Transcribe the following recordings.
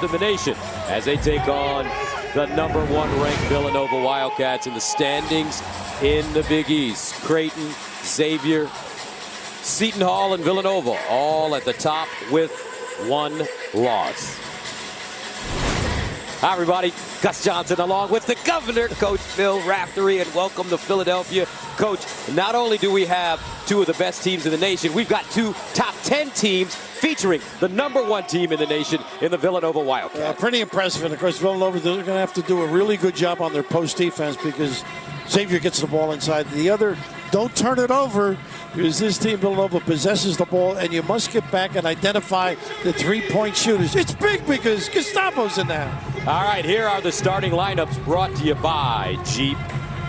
in the nation as they take on the #1 ranked Villanova Wildcats in the standings in the Big East. Creighton, Xavier, Seton Hall, and Villanova all at the top with 1 loss. Hi, everybody. Gus Johnson along with the governor, Coach Phil Raftery, and welcome to Philadelphia. Coach, not only do we have 2 of the best teams in the nation, we've got 2 top 10 teams featuring the #1 team in the nation in the Villanova Wildcats. Pretty impressive. And, of course, Villanova, they're going to have to do a really good job on their post defense because Xavier gets the ball inside. The other, don't turn it over because this team, Villanova, possesses the ball, and you must get back and identify the 3-point shooters. It's big because Gustavo's in there. All right, here are the starting lineups brought to you by Jeep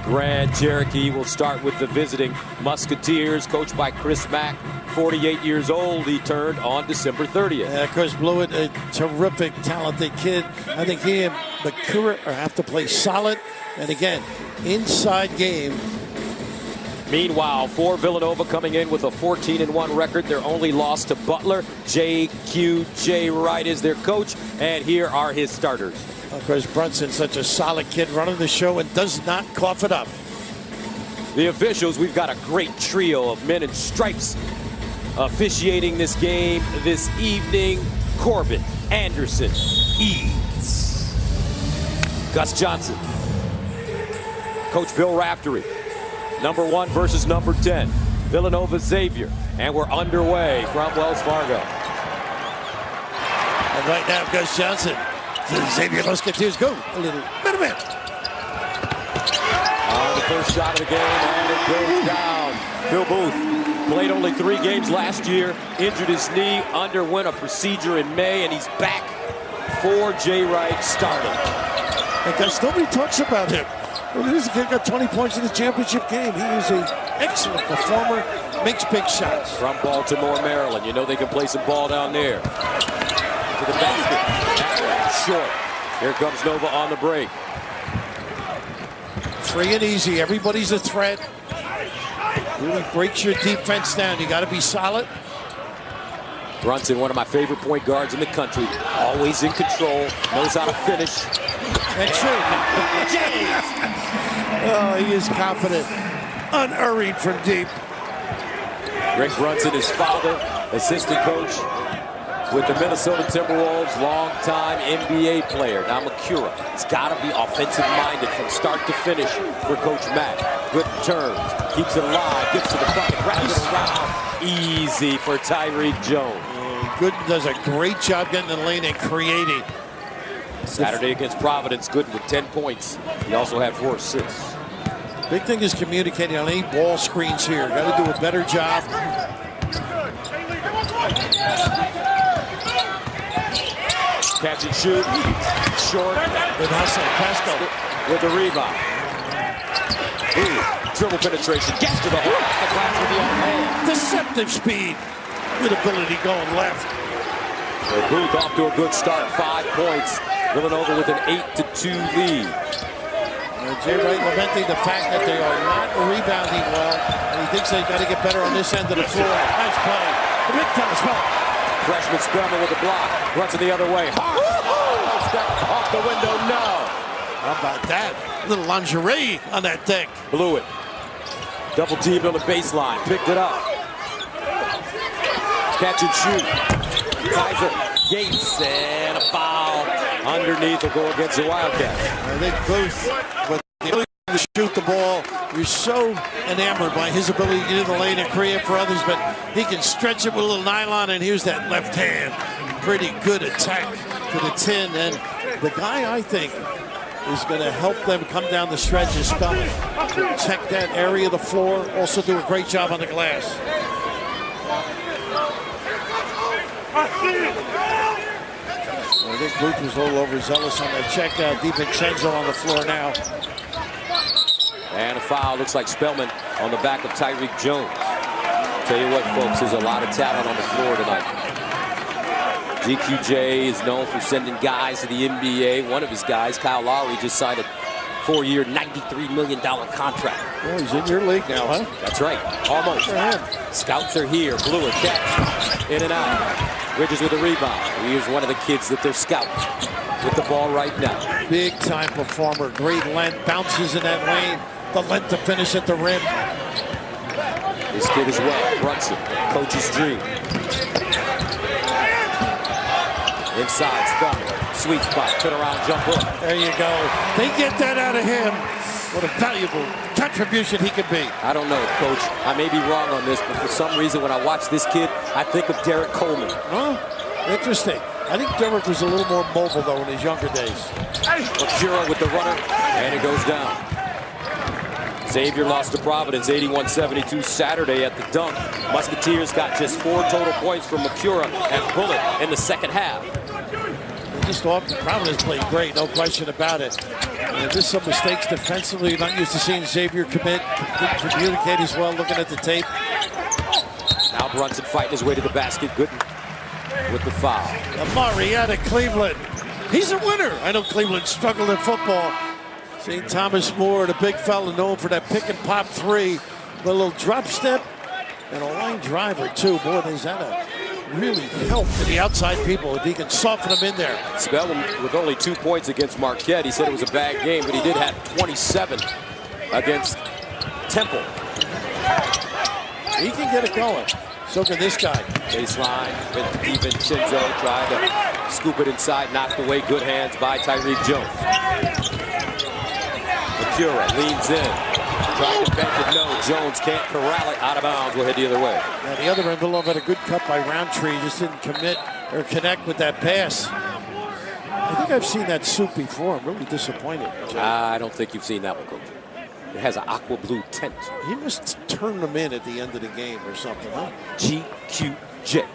Grand Cherokee. We'll start with the visiting Musketeers, coached by Chris Mack. 48 years old, he turned on December 30th. Yeah, of course, Blewett, a terrific, talented kid. I think he and Bakura have to play solid. And again, inside game. Meanwhile, for Villanova coming in with a 14-1 record, their only loss to Butler. J.Q.J. Wright is their coach, and here are his starters. Of course, Brunson, such a solid kid, running the show and does not cough it up. The officials, we've got a great trio of men in stripes officiating this game this evening. Corbin, Anderson, Eads. Gus Johnson. Coach Bill Raftery. #1 versus #10. Villanova Xavier. And we're underway from Wells Fargo. And right now, Gus Johnson. Xavier Musketeers go a little bit. The first shot of the game, and it goes down. Phil Booth played only 3 games last year, injured his knee, underwent a procedure in May, and he's back for Jay Wright starting. And guys, nobody talks about him. Well, this kid got 20 points in the championship game. He is an excellent performer, makes big shots. From Baltimore, Maryland. You know they can play some ball down there. To the basket. Short. Here comes Nova on the break. Free and easy. Everybody's a threat. Really breaks your defense down. You got to be solid. Brunson, one of my favorite point guards in the country. Always in control. Knows how to finish. And shoot. Oh, he is confident. Unerring from deep. Rick Brunson, his father, assistant coach with the Minnesota Timberwolves, longtime NBA player. Now Makura has got to be offensive-minded from start to finish for Coach Mack. Good turns, keeps it alive, gets to the bucket, wraps it around. Easy for Tyreek Jones. Gooden does a great job getting in the lane and creating. Saturday against Providence, Gooden with 10 points. He also had 4 assists. Big thing is communicating on any ball screens here. Got to do a better job. Catch and shoot. Short. Good hustle. Pascal with the rebound. Ooh, dribble penetration. Gets to the hoop. The glass with the offhand. Deceptive speed. Good ability going left. So Booth off to a good start. 5 points. Villanova with an 8-2 lead. Jay Wright lamenting the fact that they are not rebounding well. And he thinks they've got to get better on this end of the floor. Nice play. The big time spot. Freshman Spellman with the block. Runs it the other way. Step off the window. No. How about that? A little lingerie on that deck. Blew it. Double teamed on the baseline. Picked it up. Catch and shoot. Kaiser Gates and a foul underneath will go against the Wildcats. I think Booth, with the ability to shoot the ball, you're so enamored by his ability to get in the lane and create for others, but he can stretch it with a little nylon, and here's that left hand. Pretty good attack to the 10, and the guy I think is going to help them come down the stretch is Spellman. Protect that area of the floor, also do a great job on the glass. I think Booth was a little overzealous on that check. DiVincenzo on the floor now. And a foul. Looks like Spellman on the back of Tyreek Jones. Tell you what, folks, there's a lot of talent on the floor tonight. GQJ is known for sending guys to the NBA. One of his guys, Kyle Lowry, just signed a 4-year, $93 million contract. Oh, he's in your league now, huh? That's right. Almost. Scouts are here. Blew a catch. In and out. Bridges with the rebound. Here's one of the kids that they're scouting with the ball right now. Big time performer. Great length. Bounces in that lane. The length to finish at the rim. This kid as well. Brunson. Coach's dream. Inside Stumble. Sweet spot. Turn around jump hook. There you go. They get that out of him. What a valuable contribution he could be. I don't know, Coach. I may be wrong on this, but for some reason when I watch this kid, I think of Derek Coleman. Huh? Interesting. I think Derek was a little more mobile, though, in his younger days. Macura with the runner, and it goes down. Xavier lost to Providence 81-72 Saturday at the dunk. Musketeers got just 4 total points from Macura and Bullitt in the second half. Just off, Providence played great, no question about it. And just some mistakes defensively. You're not used to seeing Xavier commit. Didn't communicate as well, looking at the tape. Now Brunson fighting his way to the basket. Gooden with the foul. Amari out of Cleveland. He's a winner. I know Cleveland struggled in football. St. Thomas More, the big fella known for that pick and pop 3. With a little drop step and a line driver, too. Boy, there's that a really help to the outside people if he can soften them in there. Spellman with only 2 points against Marquette. He said it was a bad game, but he did have 27 against Temple. He can get it going. So can this guy. Baseline with DiVincenzo trying to scoop it inside, knocked away. Good hands by Tyreek Jones. Macura leans in. Trying to bend it, no. Jones can't corral it. Out of bounds. We'll head the other way. Yeah, the other end, Villanova had a good cut by Roundtree. Just didn't commit or connect with that pass. I think I've seen that suit before. I'm really disappointed. I don't think you've seen that one, Coach. It has an aqua blue tint. He must turn them in at the end of the game or something, huh? GQJ.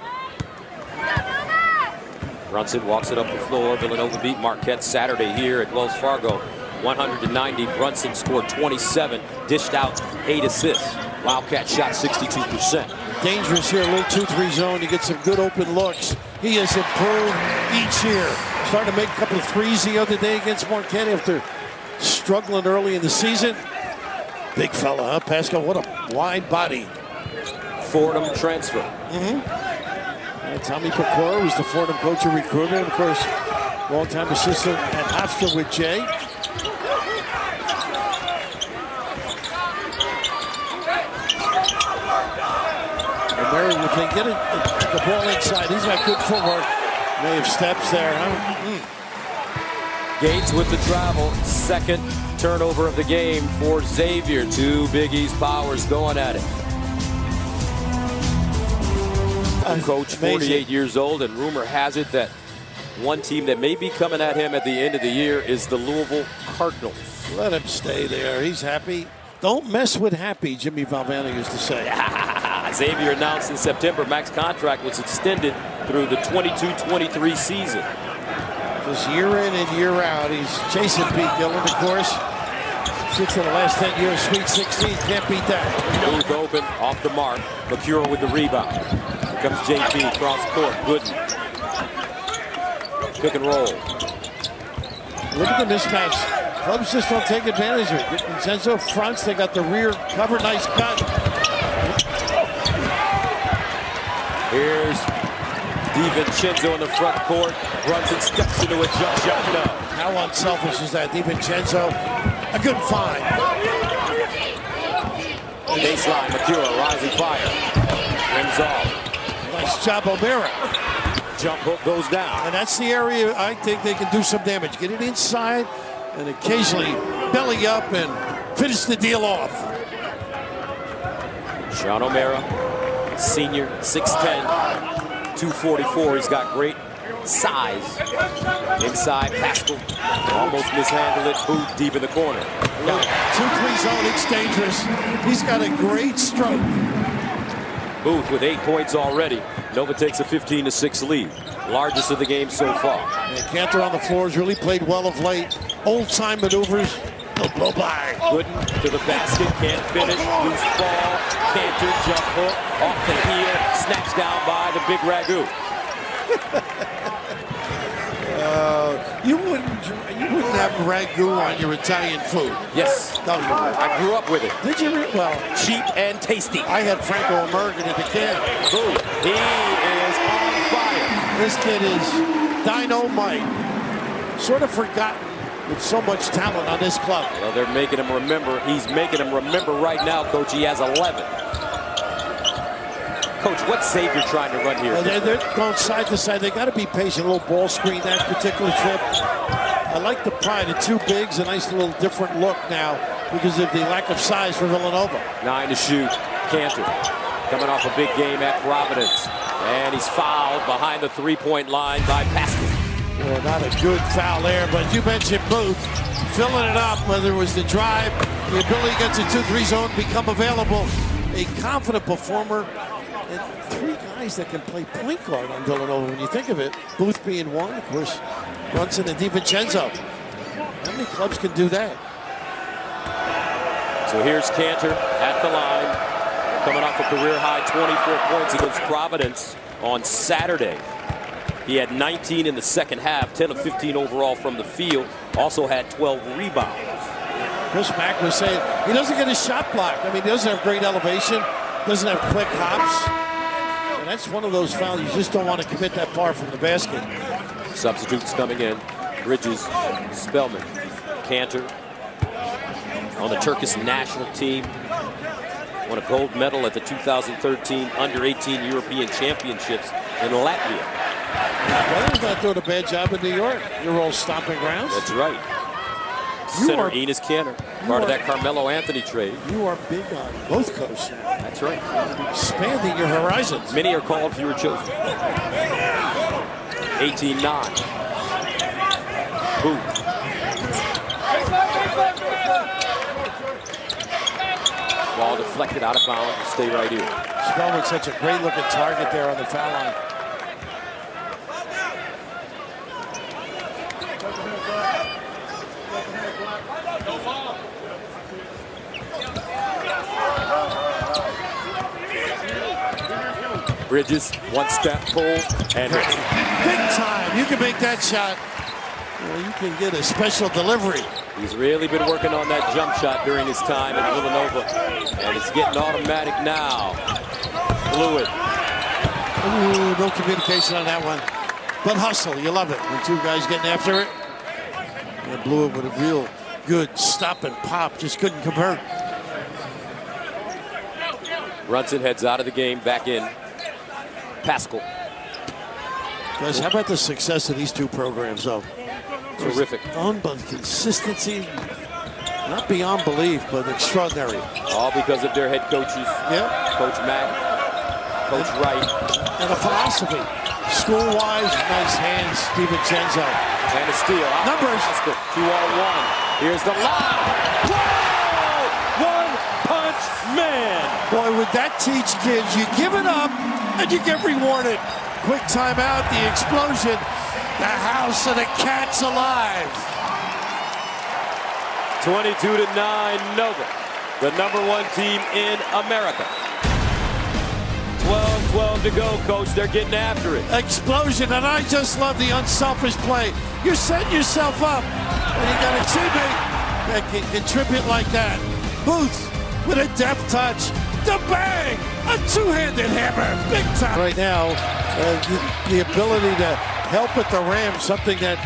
Brunson walks it up the floor. Villanova beat Marquette Saturday here at Wells Fargo. 190. Brunson scored 27, dished out 8 assists. Wildcat shot 62%. Dangerous here, a little 2-3 zone. You get some good open looks. He has improved each year. Starting to make a couple of threes the other day against Marquette after struggling early in the season. Big fella, huh, Pascal? What a wide body. Fordham transfer. Tommy Pecora was the Fordham coach and recruiter. And of course, longtime assistant at Hofstra with Jay. Mary, if they get the ball inside, he's got good footwork. May have steps there, huh? Gates with the travel. Second turnover of the game for Xavier. 2 Big East powers going at it. Coach, 48 years old, and rumor has it that one team that may be coming at him at the end of the year is the Louisville Cardinals. Let him stay there. He's happy. Don't mess with happy, Jimmy Valvano used to say. Xavier announced in September Mac's contract was extended through the 22-23 season. Just year in and year out, he's chasing Pete Gillen, of course. 6 of the last 10 years, Sweet 16, can't beat that. Booth open, off the mark. Macura with the rebound. Here comes JP, cross court, Gooden. Pick and roll. Look at the mismatch. Clubs just don't take advantage of it. Vincenzo fronts, they got the rear cover, nice cut. Here's DiVincenzo in the front court. Brunson steps into a jump shot. No. How unselfish is that? DiVincenzo, a good find. Baseline, Macura, rising fire. Rims off. Nice job, O'Mara. Jump hook goes down. And that's the area I think they can do some damage. Get it inside and occasionally belly up and finish the deal off. Sean O'Mara, senior, 6'10", 244. He's got great size. Inside, Pascal almost mishandled it. Booth deep in the corner. 2-3 zone, it's dangerous. He's got a great stroke. Booth with 8 points already. Nova takes a 15-6 lead. Largest of the game so far. And Cantor on the floor has really played well of late. Old-time maneuvers. He'll blow by. Gooden to the basket, can't finish. Loose ball. Cantor, jump hook, off the heel, snatched down by the big Ragu. You wouldn't have Ragu on your Italian food. Yes, No, you wouldn't. I grew up with it. Did you? Well, Cheap and tasty. I had Franco American at the can. Booth, he is on fire. This kid is dynamite. Sort of forgotten with so much talent on this club. Well, they're making him remember. He's making him remember right now, Coach. He has 11. Coach, what's Xavier trying to run here? Well, they're going side to side. They got to be patient. A little ball screen that particular trip. I like the pride. The two bigs, a nice little different look now because of the lack of size for Villanova. 9 to shoot. Cantor coming off a big game at Providence. And he's fouled behind the three-point line by Pascal. Well, not a good foul there, but you mentioned Booth filling it up, whether it was the drive, the ability to get to 2-3 zone, become available. A confident performer, and three guys that can play point guard on Villanova when you think of it. Booth being one, of course, Brunson and DiVincenzo. How many clubs can do that? So here's Cantor at the line, coming off a career-high 24 points against Providence on Saturday. He had 19 in the second half, 10 of 15 overall from the field. Also had 12 rebounds. Chris Mack was saying he doesn't get his shot blocked. I mean, he doesn't have great elevation, doesn't have quick hops. And that's one of those fouls you just don't want to commit that far from the basket. Substitutes coming in. Bridges, Spellman, Cantor on the Turkish national team. Won a gold medal at the 2013 Under-18 European Championships in Latvia. Brother's not doing a bad job in New York. Your old stomping grounds. That's right. Center Enes Kanter, part of that Carmelo Anthony trade. You are big on both coasts now. That's right. Expanding your horizons. Many are called, few are chosen. 18-9. Booth. Ball deflected out of bounds. Stay right here. Spellman's such a great looking target there on the foul line. Bridges, one step pull, and big time. You can make that shot. Well, you can get a special delivery. He's really been working on that jump shot during his time at Villanova, and it's getting automatic now. Blew it. Ooh, no communication on that one. But hustle, you love it when two guys getting after it. And blew it with a real good stop and pop. Just couldn't convert. Brunson heads out of the game, back in. Pascal. Guys, how about the success of these two programs, though? Terrific. Consistency, not beyond belief, but extraordinary. All because of their head coaches. Yeah. Coach Mack, Coach Wright. And a philosophy. School-wise, nice hands, DiVincenzo. And a steal. Numbers. 2-on-1. Here's the lob. Whoa! One-punch man. Boy, would that teach kids, you give it up and you get rewarded. Quick timeout, the explosion. The house of the Cats alive. 22-9 Nova, the #1 team in America. 12-12 to go, Coach. They're getting after it. Explosion, and I just love the unselfish play. You're setting yourself up, and you got a teammate that can contribute like that. Booth with a deft touch. The bang! A two-handed hammer. Big time. Right now, the ability to help at the rim, something that,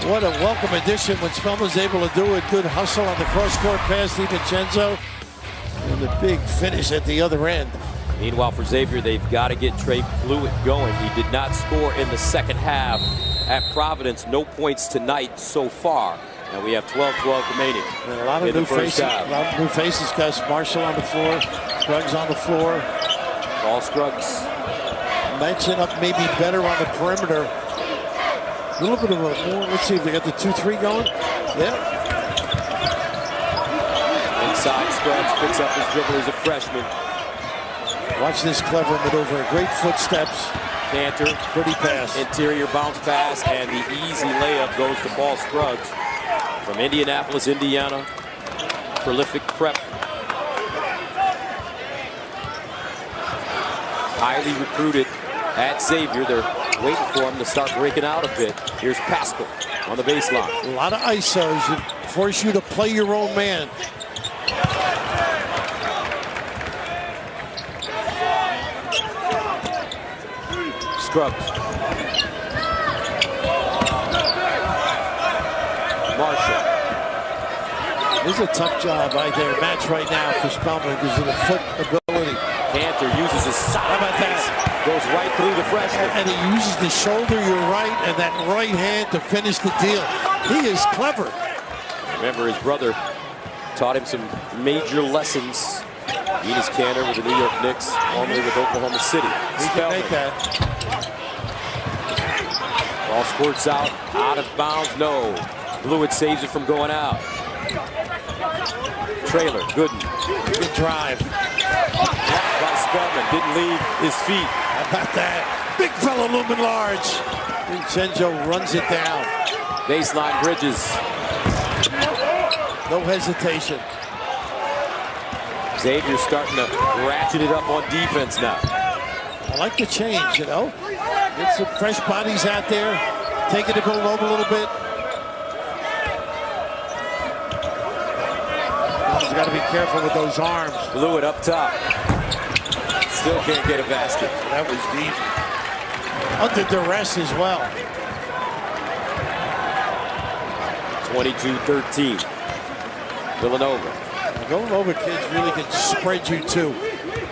what a welcome addition when Spellman's able to do it. Good hustle on the cross-court pass, DiVincenzo. And the big finish at the other end. Meanwhile, for Xavier, they've got to get Trey Blewett going. He did not score in the second half at Providence. No points tonight so far. And we have 12-12 remaining. And a lot of new faces. A lot of new faces. Gus Marshall on the floor. Scruggs on the floor. Paul Scruggs. Matching up maybe better on the perimeter. A little bit of a more. Let's see if they got the 2-3 going. Yeah. Inside, Scruggs picks up his dribble as a freshman. Watch this clever maneuver. Great footsteps. Cantor. Pretty pass. Interior bounce pass, and the easy layup goes to Paul Scruggs from Indianapolis, Indiana. Prolific prep. Highly recruited at Xavier. They're waiting for him to start breaking out a bit. Here's Pascal on the baseline. A lot of ISOs that force you to play your own man. Scruggs. Marshall. This is a tough job right there. Match right now for Spellman because of the foot ability. Cantor uses his side. How about that? Goes right through the freshman. And he uses the shoulder, you're right, and that right hand to finish the deal. He is clever. Remember, his brother taught him some major lessons. Enos Cantor with the New York Knicks, formerly with Oklahoma City. He can make that. Ball squirts out of bounds. No. Blewett saves it from going out. Trailer, Gooden. Good drive. Blocked by Spellman. Didn't leave his feet. How about that? Big fellow looming large. Vincenzo runs it down. Baseline Bridges. No hesitation. Xavier starting to ratchet it up on defense now. I like the change, you know. Get some fresh bodies out there. Taking the ball over a little bit. You got to be careful with those arms. Blewett up top. Still can't get a basket. That was deep. Under duress as well. 22-13. Villanova. The Villanova kids really can spread you too.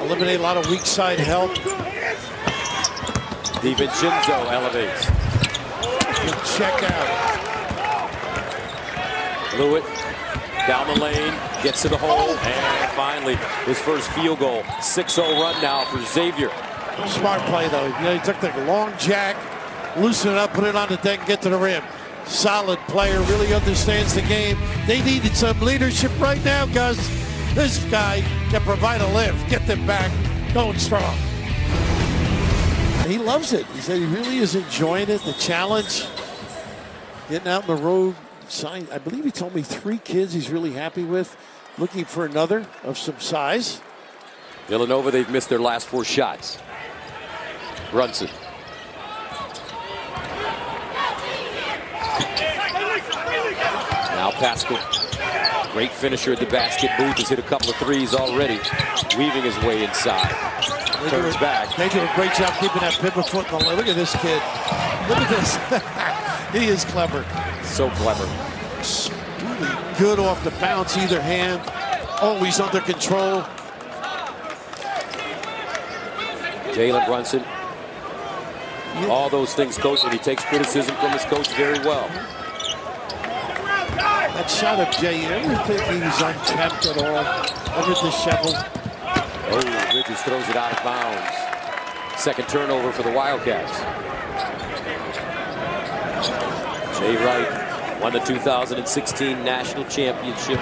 Eliminate a lot of weak side help. DiVincenzo elevates. Good check out. Blewett down the lane, gets to the hole, and finally his first field goal. 6-0 run now for Xavier. Smart play though. You know, he took the long jack, loosen it up, put it on the deck, and get to the rim. Solid player, really understands the game. They needed some leadership right now, Gus. This guy can provide a lift, get them back, going strong. He loves it. He said he really is enjoying it, the challenge. Getting out on the road. Signed, I believe he told me 3 kids he's really happy with. Looking for another of some size. Villanova, they've missed their last 4 shots. Brunson. Now Pascal. Great finisher at the basket. Booth has hit a couple of threes already. Weaving his way inside. Turns back. They do a great job keeping that pivot foot in the line. Look at this kid. Look at this. He is clever. So clever. Really good off the bounce, either hand. Always under control. Jalen Brunson. All those things, coach, and he takes criticism from his coach very well. That shot of Jay, you ever think he was unkempt at all? Ever disheveled? Oh, Bridges throws it out of bounds. Second turnover for the Wildcats. Jay Wright won the 2016 National Championship.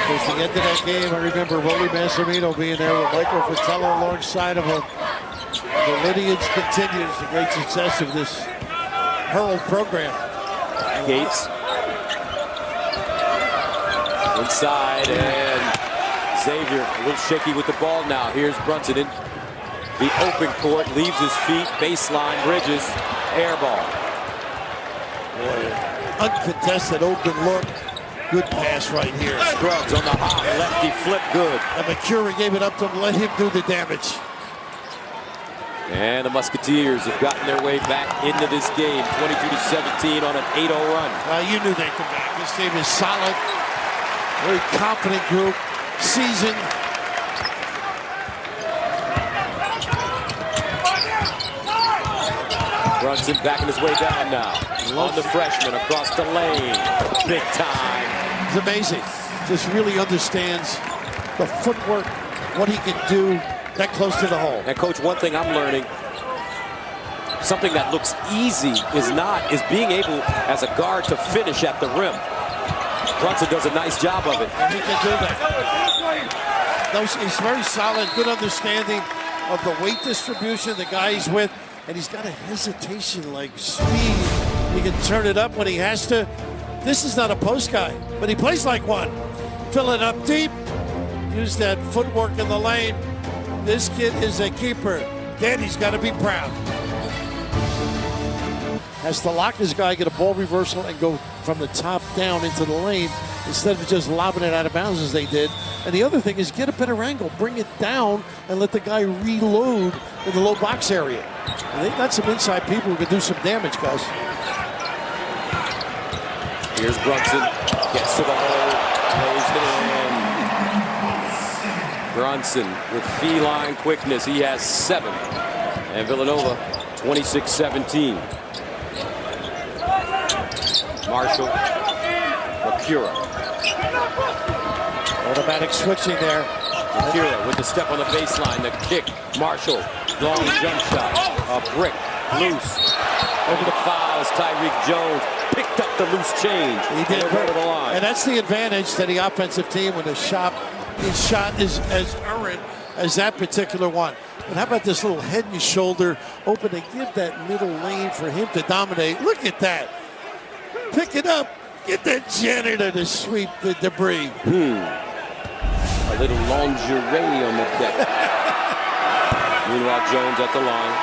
Towards the end of that game, I remember Willie Massimino being there with Michael Fratello alongside of him. The lineage continues, the great success of this Herald program. Gates. Inside, and Xavier a little shaky with the ball now. Here's Brunson in the open court, leaves his feet, baseline, Bridges, air ball. Boy, uncontested open look. Good pass right here. Scruggs on the hop, lefty flip, good. And McCurry gave it up to him, let him do the damage. And the Musketeers have gotten their way back into this game, 22-17 on an 8-0 run. You knew they'd come back. This team is solid, very confident group, seasoned. Brunson backing his way down now. On the freshman across the lane. Big time. It's amazing. Just really understands the footwork, what he can do that close to the hole. And coach, one thing I'm learning, something that looks easy is being able as a guard to finish at the rim. Brunson does a nice job of it. And he can do that. He's very solid, good understanding of the weight distribution, the guy he's with, and he's got a hesitation like speed. He can turn it up when he has to. This is not a post guy, but he plays like one. Fill it up deep, use that footwork in the lane. This kid is a keeper. Daddy's got to be proud. has to lock his guy, get a ball reversal, and go from the top down into the lane instead of just lobbing it out of bounds as they did. And the other thing is get a better angle, bring it down, and let the guy reload in the low box area. And they got some inside people who can do some damage, guys. Here's Brunson, gets to the hole, lays it in. Brunson with feline quickness. He has 7. And Villanova, 26-17. Marshall, Makura. Automatic switching there. Makura with the step on the baseline, the kick. Marshall, long jump shot, a brick, loose. Over the fouls, Tyreek Jones picked up the loose change. He did over the line. And that's the advantage to the offensive team when his shot is as errant as that particular one. But how about this little head and shoulder open to give that middle lane for him to dominate? Look at that. Pick it up. Get that janitor to sweep the debris. A little lingerie on the deck. Meanwhile, Jones at the line.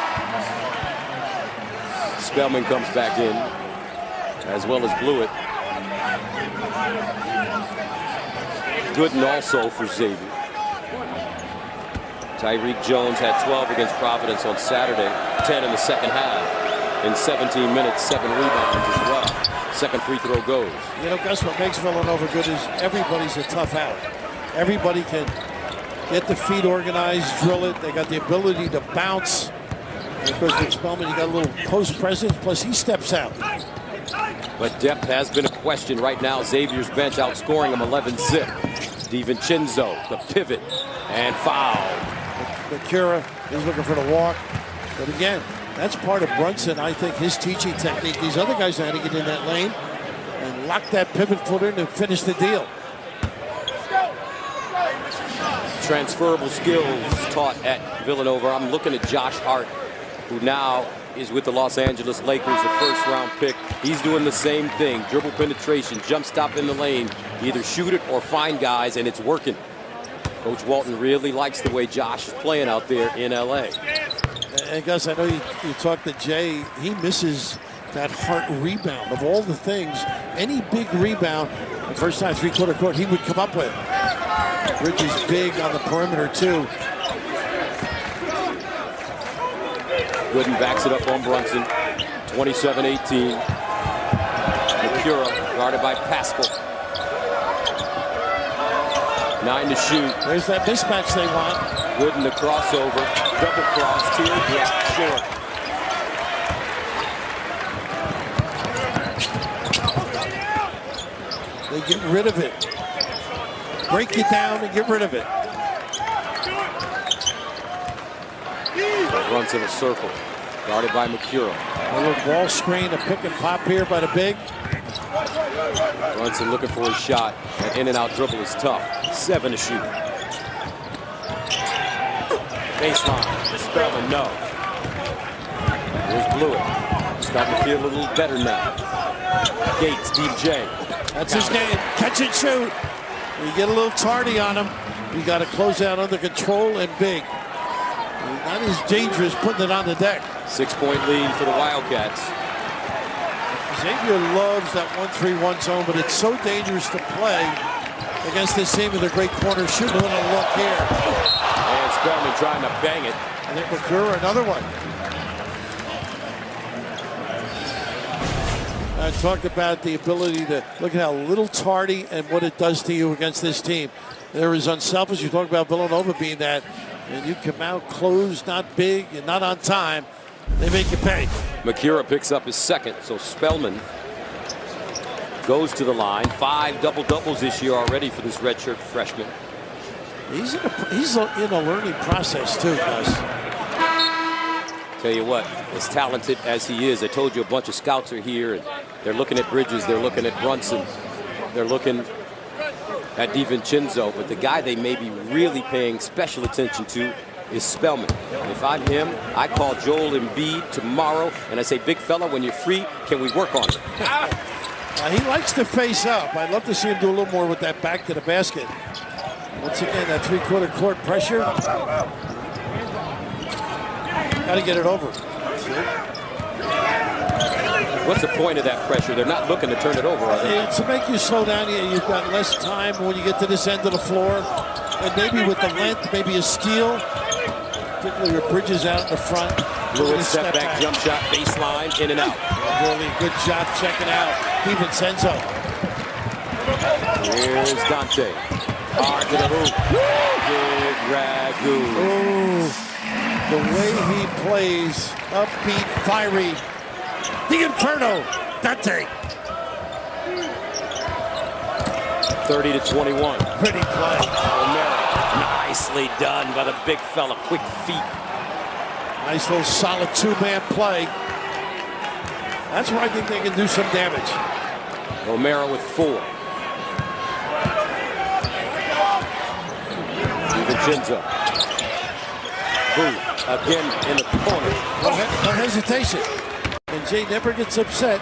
Spellman comes back in, as well as Blewett. Gooden also for Xavier. Tyreek Jones had 12 against Providence on Saturday, 10 in the second half. In 17 minutes, 7 rebounds as well. Second free throw goes. You know, Gus, what makes Villanova good is everybody's a tough out. Everybody can get the feet organized, drill it. They got the ability to bounce. And of course, with Spellman, you got a little post presence, plus he steps out. But depth has been a question right now. Xavier's bench outscoring him 11-zip. DiVincenzo, the pivot, and foul. Makura is looking for the walk. But again, that's part of Brunson, I think, his teaching technique. These other guys know how to get in that lane and lock that pivot foot in and finish the deal. Transferable skills taught at Villanova. I'm looking at Josh Hart, who now is with the Los Angeles Lakers, the first-round pick. He's doing the same thing. Dribble penetration, jump stop in the lane. Either shoot it or find guys, and it's working. Coach Walton really likes the way Josh is playing out there in L.A. And Gus, I know you talked to Jay. He misses that Hart rebound. Of all the things, any big rebound, the first time three-quarter court, he would come up with. Bridges big on the perimeter, too. Gooden backs it up on Brunson. 27-18. Makura guarded by Pascal. 9 to shoot. There's that mismatch they want. Gooden the crossover. Double cross. Teardrop short. They get rid of it. Break it down and get rid of it. Runs in a circle. Guarded by Makura. A little ball screen, a pick and pop here by the big. Brunson looking for his shot. That in and out dribble is tough. 7 to shoot. Baseline. Spellman, no. Here's Blewett. Starting to feel a little better now. Gates, DJ. That's his game. Catch and shoot. You get a little tardy on him. You got to close out under control and big. Not as dangerous putting it on the deck. 6-point lead for the Wildcats. Xavier loves that 1-3-1 zone, but it's so dangerous to play against this team with a great corner shooter. Look here. And Spellman trying to bang it. I think Makura, another one. I talked about the ability to look at how little tardy and what it does to you against this team. There is unselfish. You talk about Villanova being that, and you come out closed, not big, and not on time. They make you pay. Makura picks up his second, so Spellman goes to the line. 5 double-doubles this year already for this redshirt freshman. He's in a learning process too, guys. Tell you what, as talented as he is, I told you a bunch of scouts are here, and they're looking at Bridges, they're looking at Brunson, they're looking at DiVincenzo, but the guy they may be really paying special attention to is Spellman. And if I'm him, I call Joel Embiid tomorrow, and I say, big fella, when you're free, can we work on it? He likes to face up. I'd love to see him do a little more with that back to the basket. Once again, that three-quarter court pressure. Got to get it over. What's the point of that pressure? They're not looking to turn it over, are they? Yeah, to make you slow down, you've got less time when you get to this end of the floor. And maybe with the length, maybe a steal. Particularly with Bridges out in the front. Fluid step back, jump shot, baseline, in and out. Really good job checking out DiVincenzo. Here's Dante. Hard to the hoop. Big ragu. Ooh, the way he plays, upbeat, fiery. The Inferno, Dante. 30-21. Pretty play. O'Mara, nicely done by the big fella. Quick feet. Nice little solid two-man play. That's where I think they can do some damage. O'Mara with 4. DiVincenzo. Booth again in the corner. No hesitation. And Jay never gets upset.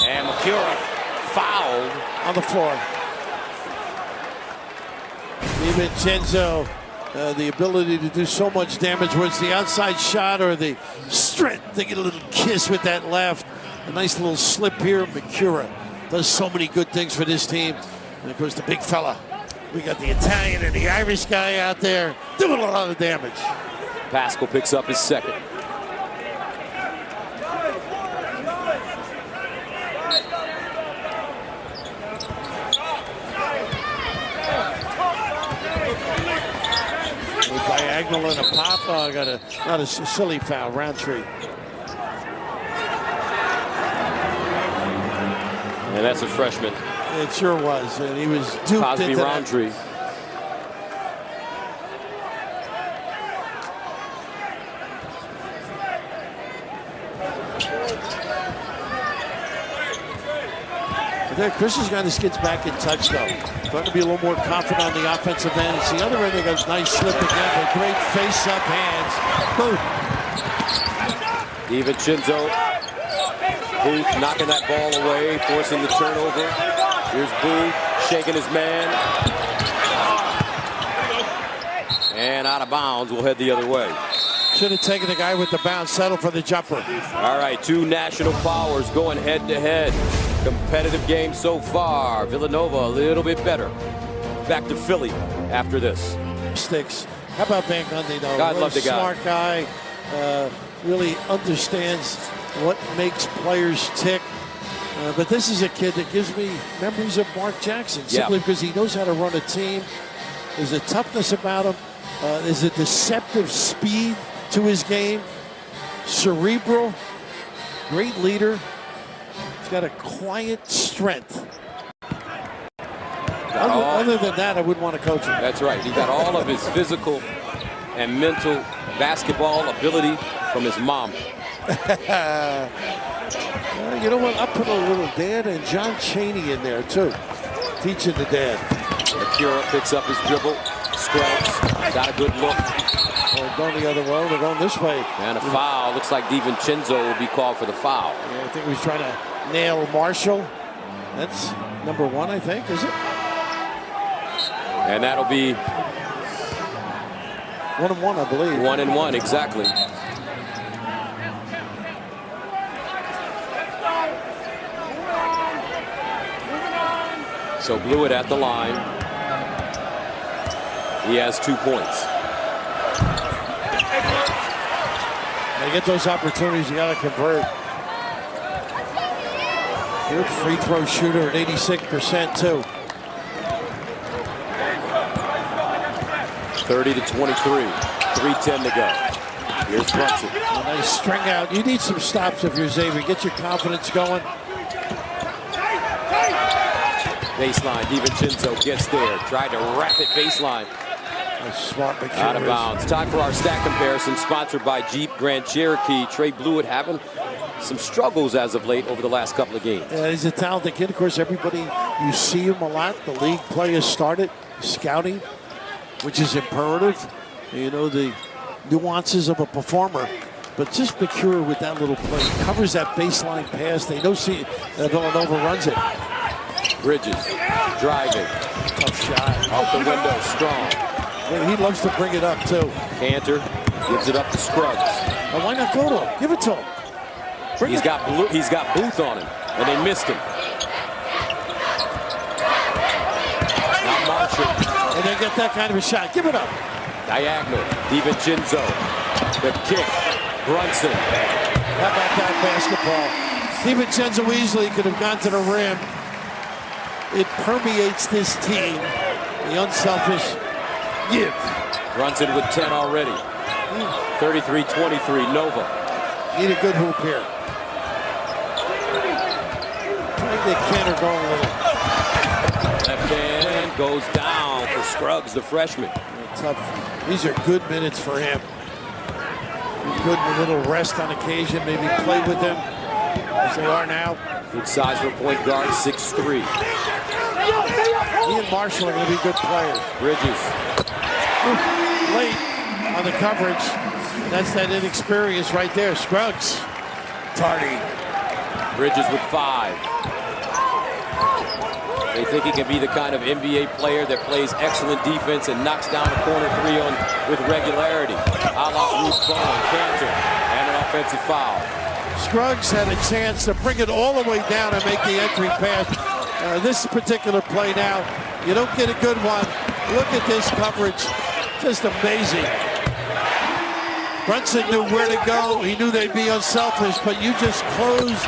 And McCura fouled on the floor. DiVincenzo, the ability to do so much damage, whether it's the outside shot or the strength to get a little kiss with that left. A nice little slip here. McCura does so many good things for this team. And of course, the big fella. We got the Italian and the Irish guy out there doing a lot of damage. Pascal picks up his second. Diagonal and a pop. Got not a silly foul. Roundtree. And that's a freshman. It sure was. And he was duped Cosby into Roundtree. There, Christian's got his kids back in touch, though. Going to be a little more confident on the offensive end. It's the other end, they got a nice slip again, but great face-up hands. Boom. DiVincenzo. Booth knocking that ball away, forcing the turnover. Here's Booth shaking his man. And out of bounds, we'll head the other way. Should have taken the guy with the bounce, settle for the jumper. All right, two national powers going head-to-head. Competitive game so far. Villanova a little bit better. Back to Philly after this. Sticks. How about Van Gundy, though? God love the guy. Smart guy. Really understands what makes players tick. But this is a kid that gives me memories of Mark Jackson, simply because he knows how to run a team. There's a toughness about him. There's a deceptive speed to his game. Cerebral. Great leader. He's got a quiet strength. Other than that, I wouldn't want to coach him. That's right. He got all of his physical and mental basketball ability from his mom. You know what? I put a little dad and John Chaney in there, too. Teaching the dad. McCura picks up his dribble. Scrubs. Got a good look. Going the other way. They're going this way. And a foul. Looks like DiVincenzo will be called for the foul. Yeah, I think he was trying to nail Marshall. That's number 1, I think, is it? And that'll be 1-1, I believe. 1-1, exactly. So Blewett at the line. He has 2 points. They get those opportunities, you got to convert. Good free throw shooter at 86% too. 30-23, 3:10 to go. Here's Brunson. A nice string out. You need some stops if you're Xavier. Get your confidence going. Baseline, DiVincenzo gets there. Tried to wrap it baseline. Smart McCura. Out of bounds. Time for our stat comparison, sponsored by Jeep Grand Cherokee. Trey Blewett having some struggles as of late over the last couple of games. He's a talented kid. Of course, everybody, you see him a lot. The league play has started. Scouting, which is imperative. You know, the nuances of a performer. But just McCura with that little play. Covers that baseline pass. They know Villanova runs it. Bridges driving. Tough shot. Out the window, strong. And he loves to bring it up, too. Cantor gives it up to Scruggs. Why not not go to him? Give it to him. He's got Booth on him, and they missed him. Now Marshall. And they get that kind of a shot. Give it up. Diagonal. DiVincenzo. The kick. Brunson. How about that basketball? DiVincenzo easily could have gone to the rim. It permeates this team. The unselfish give. Brunson with 10 already. 33-23, Nova. Need a good hoop here. I think they can or going a little. Left hand goes down for Scruggs, the freshman. Tough. These are good minutes for him. Good with a little rest on occasion, maybe play with them as they are now. Good size for point guard, 6'3". He and Marshall are going to be good players. Bridges. Late on the coverage. That's that inexperience right there. Scruggs. Tardy. Bridges with 5. They think he can be the kind of NBA player that plays excellent defense and knocks down a corner 3 with regularity. A la Ruth Bowen, Cantor, and an offensive foul. Scruggs had a chance to bring it all the way down and make the entry pass. This particular play now, you don't get a good one. Look at this coverage. Just amazing. Brunson knew where to go. He knew they'd be unselfish, but you just close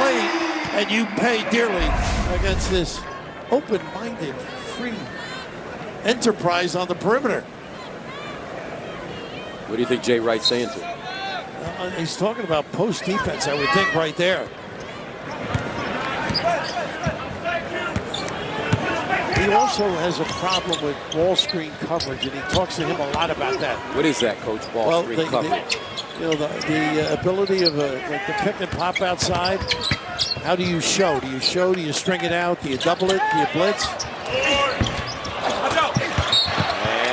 late and you pay dearly against this open-minded, free enterprise on the perimeter. What do you think Jay Wright's saying to him? He's talking about post defense, I would think, right there. He also has a problem with ball screen coverage, and he talks to him a lot about that. What is that, Coach? Ball screen coverage? The ability of like the pick and pop outside. How do you show? Do you show? Do you string it out? Do you double it? Do you blitz?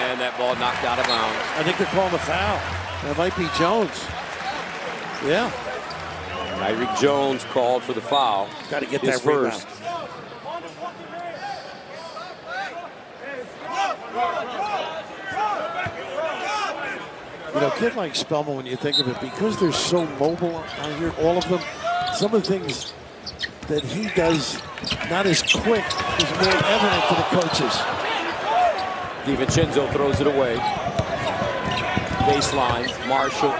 And that ball knocked out of bounds. I think they're calling a foul. That might be Jones. Yeah. Tyreek Jones called for the foul. Got to get that first. You know, a kid like Spellman, when you think of it, because they're so mobile out here, all of them, some of the things that he does not as quick is more evident to the coaches. DiVincenzo throws it away. Baseline, Marshall.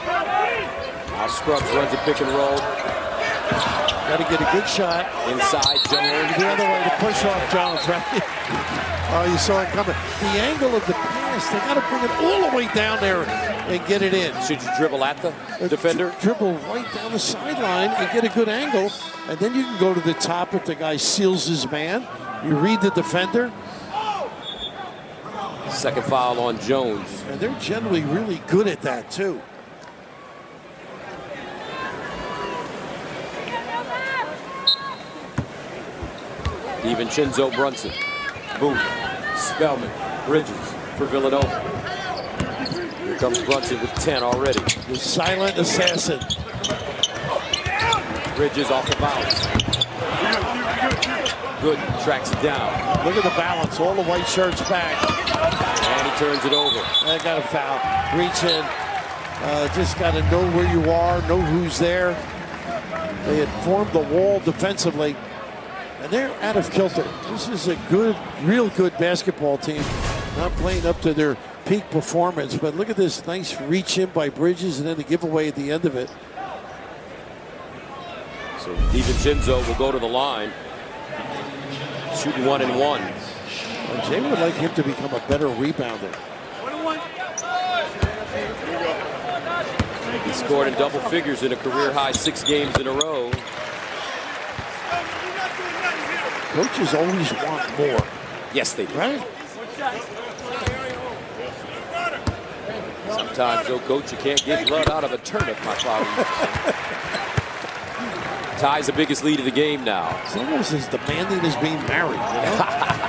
Now Scruggs runs a pick and roll. Got to get a good shot. Inside, Jones. The other way to push off Jones, right? Oh, you saw it coming. The angle of the pass, they got to bring it all the way down there and get it in. Should you dribble at the defender? Dribble right down the sideline and get a good angle, and then you can go to the top if the guy seals his man. You read the defender. Second foul on Jones. And they're generally really good at that, too. DiVincenzo, Brunson, Booth, Spellman, Bridges for Villanova. Here comes Brunson with 10 already. The silent assassin. Bridges off the bounce. Good, tracks it down. Look at the balance, all the white shirts back. And he turns it over. I got a foul. Reach in. Just got to know where you are, know who's there. They had formed the wall defensively. And they're out of kilter. This is a good, real good basketball team. Not playing up to their peak performance, but look at this nice reach in by Bridges and then the giveaway at the end of it. So DiVincenzo will go to the line. Shooting 1 and 1. And Jay would like him to become a better rebounder. He scored in double figures in a career-high 6 games in a row. Coaches always want more. Yes, they do. Right? Sometimes, though, Coach, you can't get blood out of a turnip, my father. Ties the biggest lead of the game now. It's almost as demanding as being married. You know?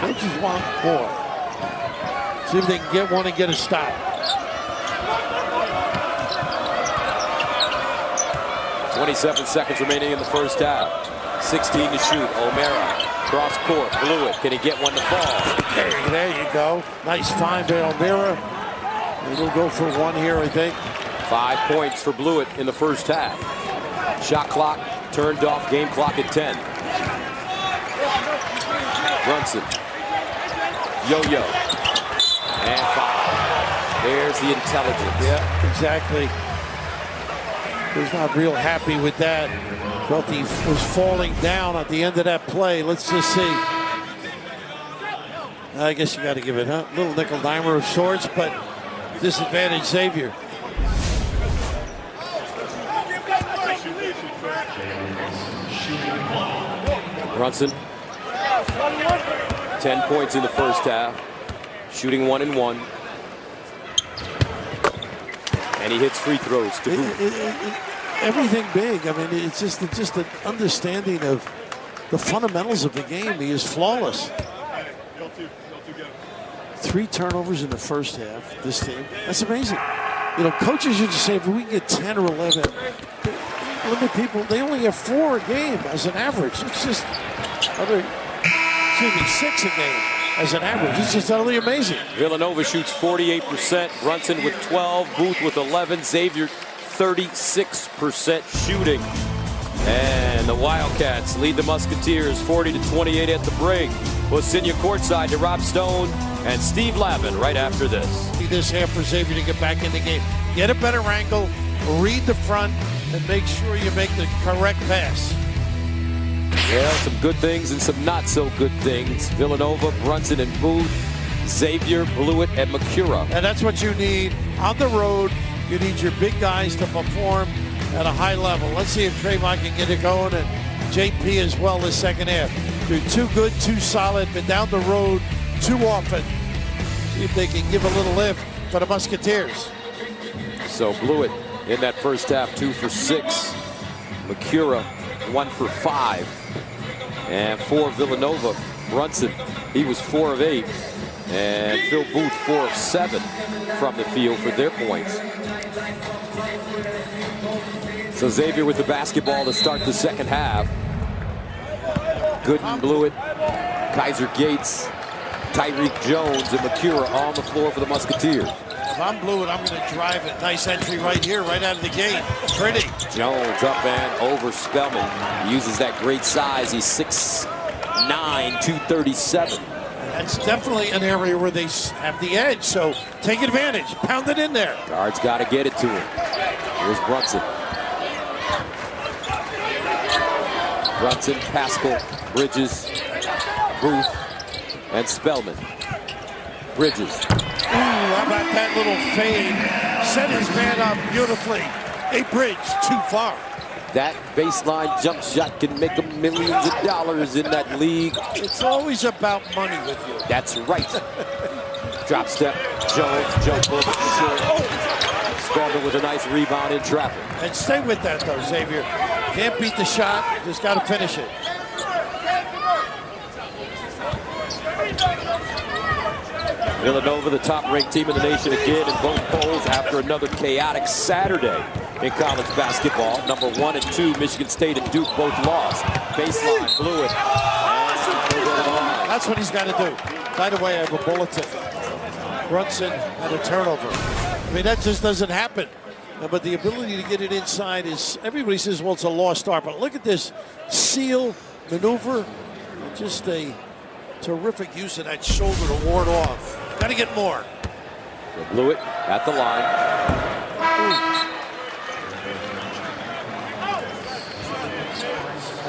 Coaches want more. See if they can get one and get a stop. .27 seconds remaining in the first half. 16 to shoot. O'Mara. Cross court, blew it. Can he get one to fall? There you go. Nice find by O'Mara. He'll go for one here, I think. 5 points for Blewett in the first half. Shot clock turned off, game clock at 10. Brunson. Yo-yo. And foul. There's the intelligence. Yeah, exactly. He was not real happy with that. Felt he was falling down at the end of that play. Let's just see. I guess you got to give it, huh? Little nickel dimer of sorts, but disadvantage Xavier. Brunson. 10 points in the first half. Shooting 1 and 1. And he hits free throws to boot. Everything big. I mean, it's just an understanding of the fundamentals of the game. He is flawless. 3 turnovers in the first half, this team. That's amazing. You know, coaches used to say if we can get 10 or 11, limit people, they only have 4 a game as an average. It's just, excuse me, 6 a game as an average. It's just utterly amazing. Villanova shoots 48%. Brunson with 12. Booth with 11. Xavier 36% shooting. And the Wildcats lead the Musketeers 40-28 at the break. We'll send you courtside to Rob Stone and Steve Lavin right after this. This half for Xavier to get back in the game. Get a better angle, read the front, and make sure you make the correct pass. Well, some good things and some not so good things. Villanova, Brunson, and Booth, Xavier, Blewett, and McCura. And that's what you need on the road. You need your big guys to perform at a high level. Let's see if Trayvon can get it going, and JP as well this second half. They're too good, too solid, been down the road too often. See if they can give a little lift for the Musketeers. So Blewett in that first half, 2 for 6. McCura, 1 for 5. And for Villanova, Brunson, he was 4 of 8. And Phil Booth, 4 of 7 from the field for their points. So Xavier with the basketball to start the second half. Gooden, Blewett, Kaiser Gates, Tyreek Jones, and McCura on the floor for the Musketeers. If I'm Blewett, I'm going to drive it. Nice entry right here, right out of the gate. Pretty. Jones up and over Spellman. He uses that great size. He's 6'9", 237. That's definitely an area where they have the edge, so take advantage. Pound it in there. Guards got to get it to him. Here's Brunson. Brunson, Pascal, Bridges, Booth, and Spellman. Bridges. Ooh, how about that little fade? Set his man up beautifully. A Bridge, too far. That baseline jump shot can make him millions of dollars in that league. It's always about money with you. That's right. Drop step, Jones, jump hook, Spellman with a nice rebound in traffic. And stay with that, though, Xavier. Can't beat the shot, just got to finish it. Villanova, the top-ranked team in the nation again in both polls after another chaotic Saturday in college basketball. Number 1 and 2, Michigan State and Duke both lost. Baseline, Blewett. That's what he's got to do. By the way, I have a bulletin. Brunson had a turnover. I mean, that just doesn't happen. But the ability to get it inside is, everybody says, well, it's a lost art. But look at this seal maneuver. Just a terrific use of that shoulder to ward off. Got to get more. Blewett at the line.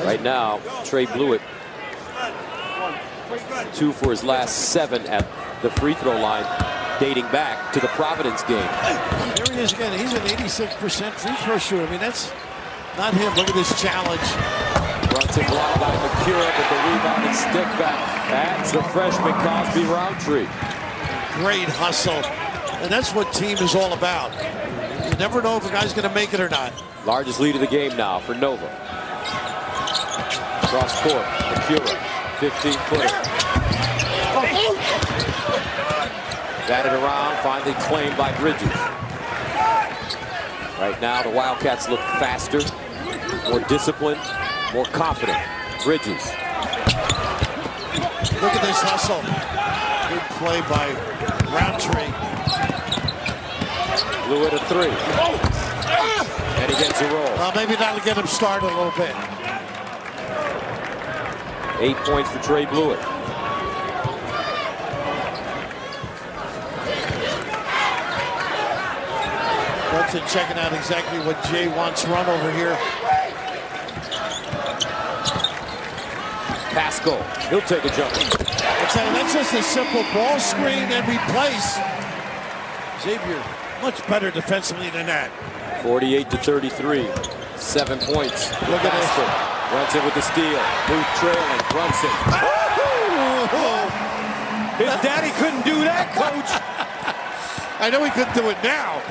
Right now, Trey Blewett, 2 for his last 7 at the free throw line, dating back to the Providence game. There he is again. He's an 86% free throw shooter. I mean, that's not him. Look at this challenge. Brunson blocked by McCura, but the rebound and stick back. That's the freshman Cosby Roundtree. Great hustle. And that's what team is all about. You never know if a guy's going to make it or not. Largest lead of the game now for Nova. Cross court, McCura, 15-footer. Batted around, finally claimed by Bridges. Right now, the Wildcats look faster, more disciplined, more confident. Bridges. Look at this hustle. Good play by Roundtree. Blewett a 3. And he gets a roll. Well, maybe that'll get him started a little bit. 8 points for Trey Blewett. Brunson checking out exactly what Jay wants run over here. Pascal, he'll take a jump. That's just a simple ball screen and replace. Xavier, much better defensively than that. 48-33, 7 points. Look at this. Brunson with the steal. Booth trailing. Brunson. His daddy couldn't do that, coach. I know he couldn't do it now,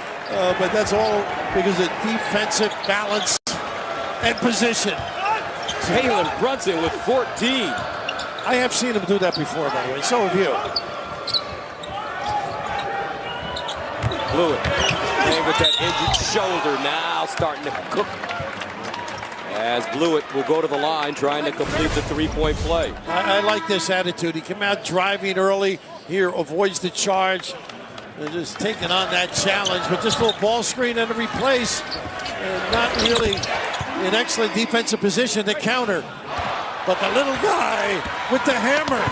but that's all because of defensive balance and position. Jalen Brunson with 14. I have seen him do that before, by the way. So have you. Blewett playing with that injured shoulder now starting to cook. As Blewett will go to the line trying to complete the three-point play. I like this attitude. He came out driving early. Here avoids the charge. They're just taking on that challenge. But just a little ball screen and a replace. And not really an excellent defensive position to counter. But the little guy with the hammer.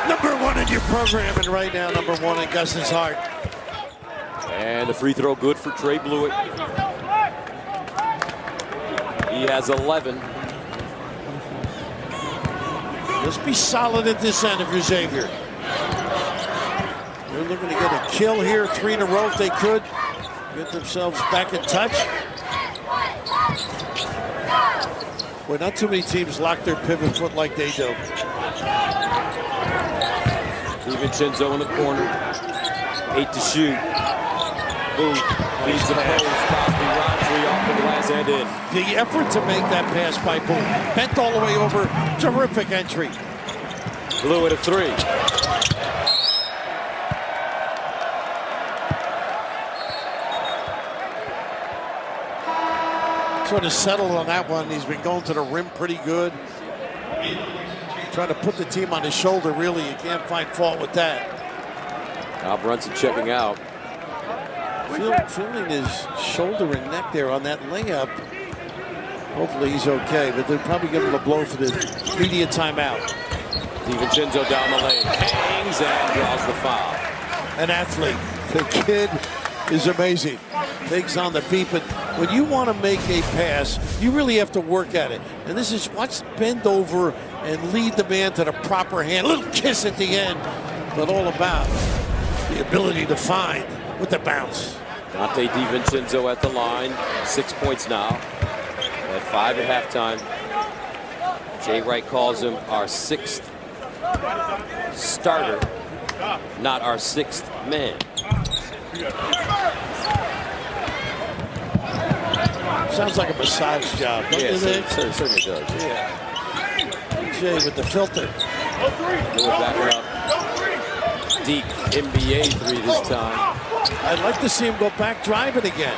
#1 in your program, and right now #1 in Gus's heart. And the free throw good for Trey Blewett. He has 11. Just be solid at this end if you're Xavier. They're looking to get a kill here, 3 in a row if they could. Get themselves back in touch. Well, not too many teams lock their pivot foot like they do. DiVincenzo in the corner. 8 to shoot. Boom. Leads the post. Cosby Roundtree off the glass and in. The effort to make that pass by Boone. Bent all the way over. Terrific entry. Blewett a 3. Sort of settled on that one. He's been going to the rim pretty good. Trying to put the team on his shoulder, really. You can't find fault with that. Now Brunson checking out. Feeling his shoulder and neck there on that layup. Hopefully he's okay, but they'll probably give him a blow for the media timeout. DiVincenzo down the lane. Hangs and draws the foul. An athlete. The kid is amazing. Takes on the beat, but when you want to make a pass, you really have to work at it. And this is watch bend over and lead the man to the proper hand. A little kiss at the end, but all about the ability to find with the bounce. Dante DiVincenzo at the line. 6 points now. At 5 at halftime. Jay Wright calls him our 6th starter, not our 6th man. Sounds like a massage job, don't you think? It certainly does. Yeah. Jay with the filter. Blewett backing up. Deep NBA 3 this time. I'd like to see him go back driving again.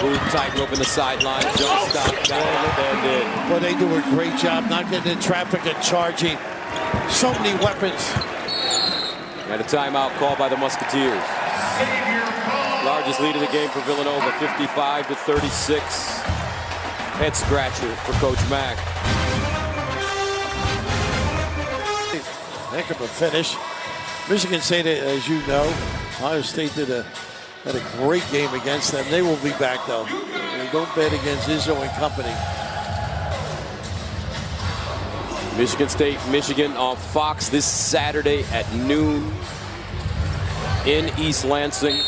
Booth tighten open the sideline. Don't stop. Well, they do a great job not getting in traffic and charging. So many weapons. And a timeout called by the Musketeers. Largest lead of the game for Villanova, 55-36. Head scratcher for Coach Mack. Heck of a finish. Michigan State, as you know, Ohio State had a great game against them. They will be back, though. And don't bet against Izzo and company. Michigan State, Michigan on Fox this Saturday at noon in East Lansing.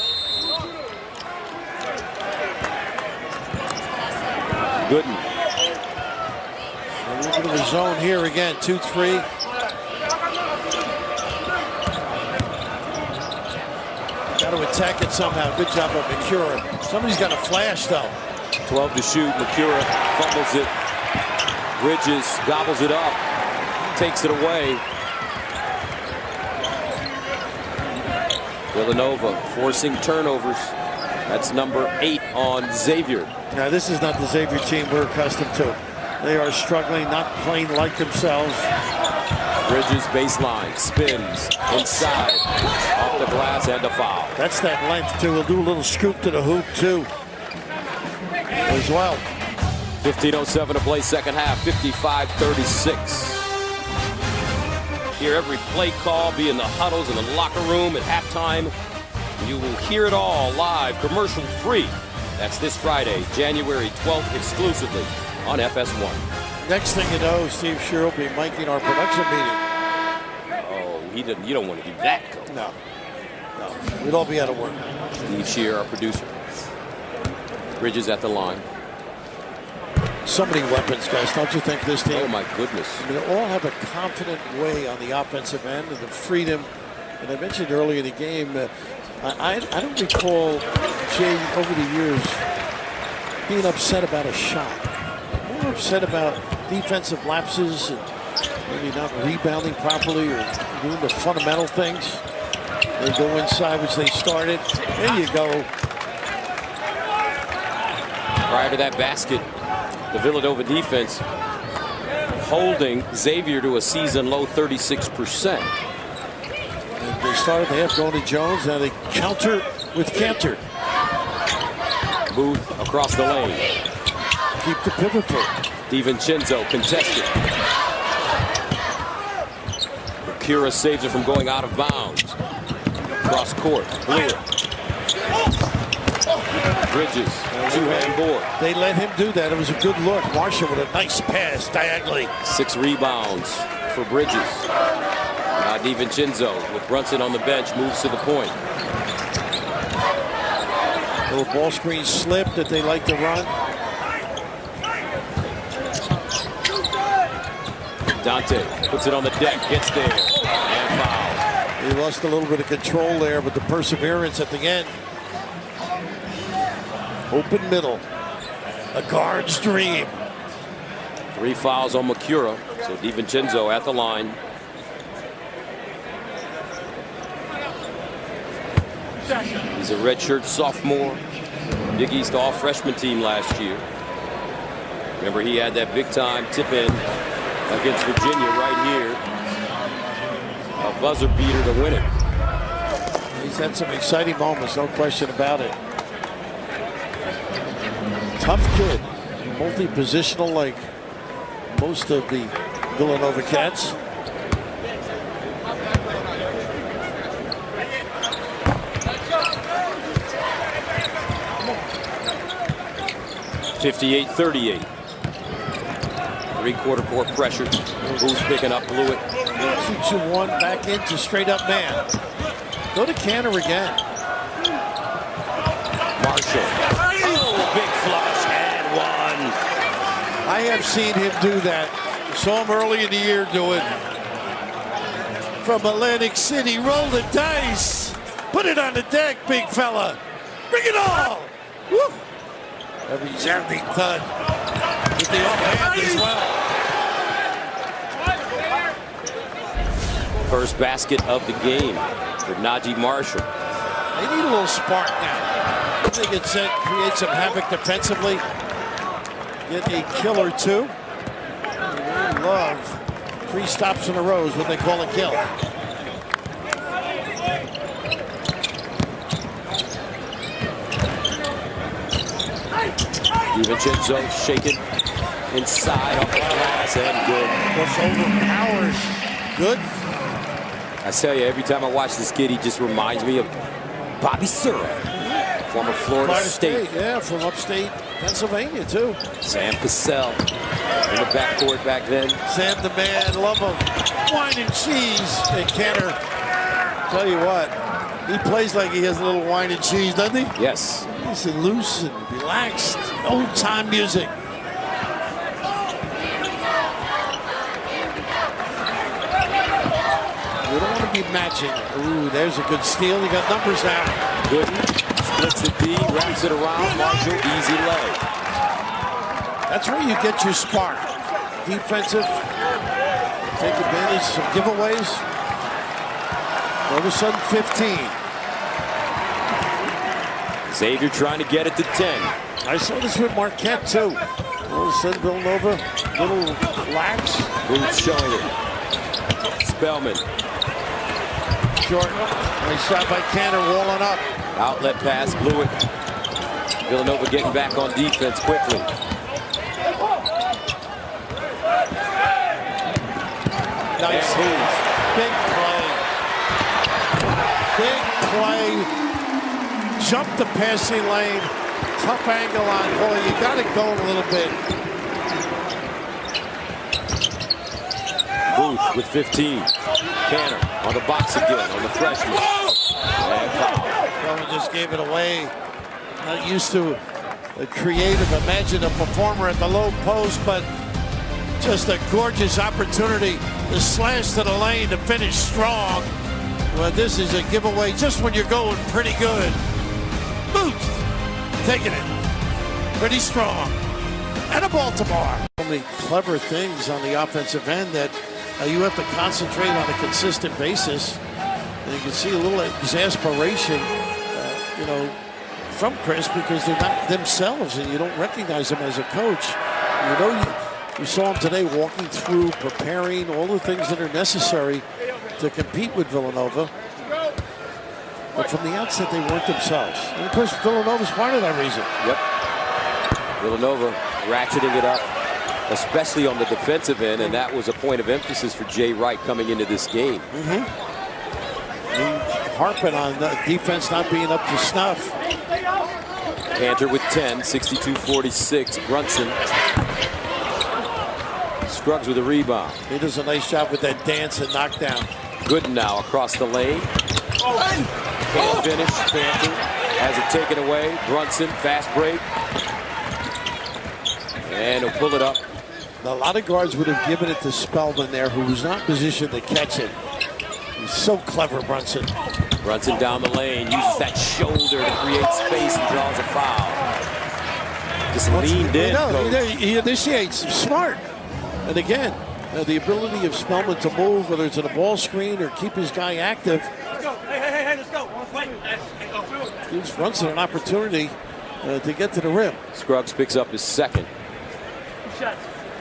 Gooden. A little bit of a zone here again, 2-3. Got to attack it somehow. Good job of Makura. Somebody's got a flash, though. 12 to shoot. Makura fumbles it. Bridges gobbles it up. Takes it away. Villanova forcing turnovers. That's number 8 on Xavier. Now, this is not the Xavier team we're accustomed to. They are struggling, not playing like themselves. Bridges baseline, spins inside, off the glass and a foul. That's that length, too. We'll do a little scoop to the hoop, too. as well. 15:07 to play, second half, 55-36. Hear every play call, be in the huddles, in the locker room, at halftime. You will hear it all live, commercial free. That's this Friday, January 12th, exclusively on FS1. Next thing you know, Steve Shear will be miking our production meeting. Oh, you don't want to do that, Coach. No. We'd all be out of work. Steve Shear, our producer. Bridges at the line. So many weapons, guys. Don't you think this team? Oh, my goodness. I mean, they all have a confident way on the offensive end and the freedom. And I mentioned earlier in the game, I don't recall Jay over the years being upset about a shot. More upset about defensive lapses and maybe not rebounding properly or doing the fundamental things. They go inside, which they started. There you go. Prior to that basket, the Villanova defense holding Xavier to a season-low 36%. And they started the half going to Jones. Now they counter with Cantor. Booth across the lane. Keep the pivot foot. DiVincenzo contested. Kira saves it from going out of bounds. Cross court. Clear. Bridges. Two-hand board. They let him do that. It was a good look. Marshall with a nice pass diagonally. 6 rebounds for Bridges. Now DiVincenzo with Brunson on the bench moves to the point. Little ball screen slip that they like to run. Dante puts it on the deck, gets there, and foul. He lost a little bit of control there, but the perseverance at the end. Open middle. A guard's dream. 3 fouls on Makura, so DiVincenzo at the line. He's a redshirt sophomore. Big East all-freshman team last year. Remember, he had that big-time tip-in against Virginia right here. A buzzer beater to win it. He's had some exciting moments, no question about it. Tough kid, multi-positional like most of the Villanova Cats. (58-38). Three-quarter court pressure. Who's picking up, blew it. 2-2-1 back into straight up man. Go to Cantor again. Marshall. Oh, big flush and one. I have seen him do that. Saw him early in the year do it. From Atlantic City, roll the dice. Put it on the deck, big fella. Bring it all. Woo. A resounding thud with the offhand as well. First basket of the game for Najee Marshall. They need a little spark now. They can create some havoc defensively. Get a kill or two. They love 3 stops in a row is what they call a kill. DiVincenzo shaken inside off the glass and good. Plus overpowers. Good. I tell you, every time I watch this kid, he just reminds me of Bobby Sura, former Florida State. Yeah, from upstate Pennsylvania, too. Sam Cassell in the backcourt back then. Sam the man, love him. Wine and cheese. And Cantor, tell you what, he plays like he has a little wine and cheese, doesn't he? Yes. He's loose and relaxed. Old-time music. You don't want to be matching. Ooh, there's a good steal. You got numbers now. Good. Splits the D, wraps it around. Marshall, easy lay. That's where you get your spark. Defensive. Take advantage of some giveaways. All of a sudden, 15. Xavier trying to get it to 10. I saw this with Marquette, too. All of a sudden, Villanova, little lax. Booth showing it. Spellman. Short. Nice shot by Cantor, walling up. Outlet pass, blew it. Villanova getting back on defense quickly. Nice. Big play. Big play. Jump the passing lane. Tough angle on Hall. You got to go a little bit. Booth with 15. Cantor on the box again on the freshman. And foul. Well, just gave it away. Not used to a creative, imaginative performer at the low post, but just a gorgeous opportunity to slash to the lane to finish strong. Well, this is a giveaway just when you're going pretty good. Booth taking it pretty strong. And a Baltimore. Only clever things on the offensive end that you have to concentrate on a consistent basis. And you can see a little exasperation, from Chris, because they're not themselves and you don't recognize them as a coach. You saw him today walking through, preparing, all the things that are necessary to compete with Villanova. But from the outset, they weren't themselves. And of course, Villanova's part of that reason. Yep. Villanova ratcheting it up, especially on the defensive end, and that was a point of emphasis for Jay Wright coming into this game. Harping on the defense not being up to snuff. Cantor with 10, 62-46. Brunson. Scruggs with a rebound. He does a nice job with that dance and knockdown. Good now across the lane. Can't finish. Cantor has it taken away. Brunson, fast break. And he'll pull it up. A lot of guards would have given it to Spellman there, who was not positioned to catch it. He's so clever, Brunson. Brunson down the lane, uses that shoulder to create space and draws a foul. Just leaned in. He initiates. Smart. And again, the ability of Spellman to move, whether it's in a ball screen or keep his guy active. Let's go. Hey, let's go. Gives Brunson an opportunity to get to the rim. Scruggs picks up his second.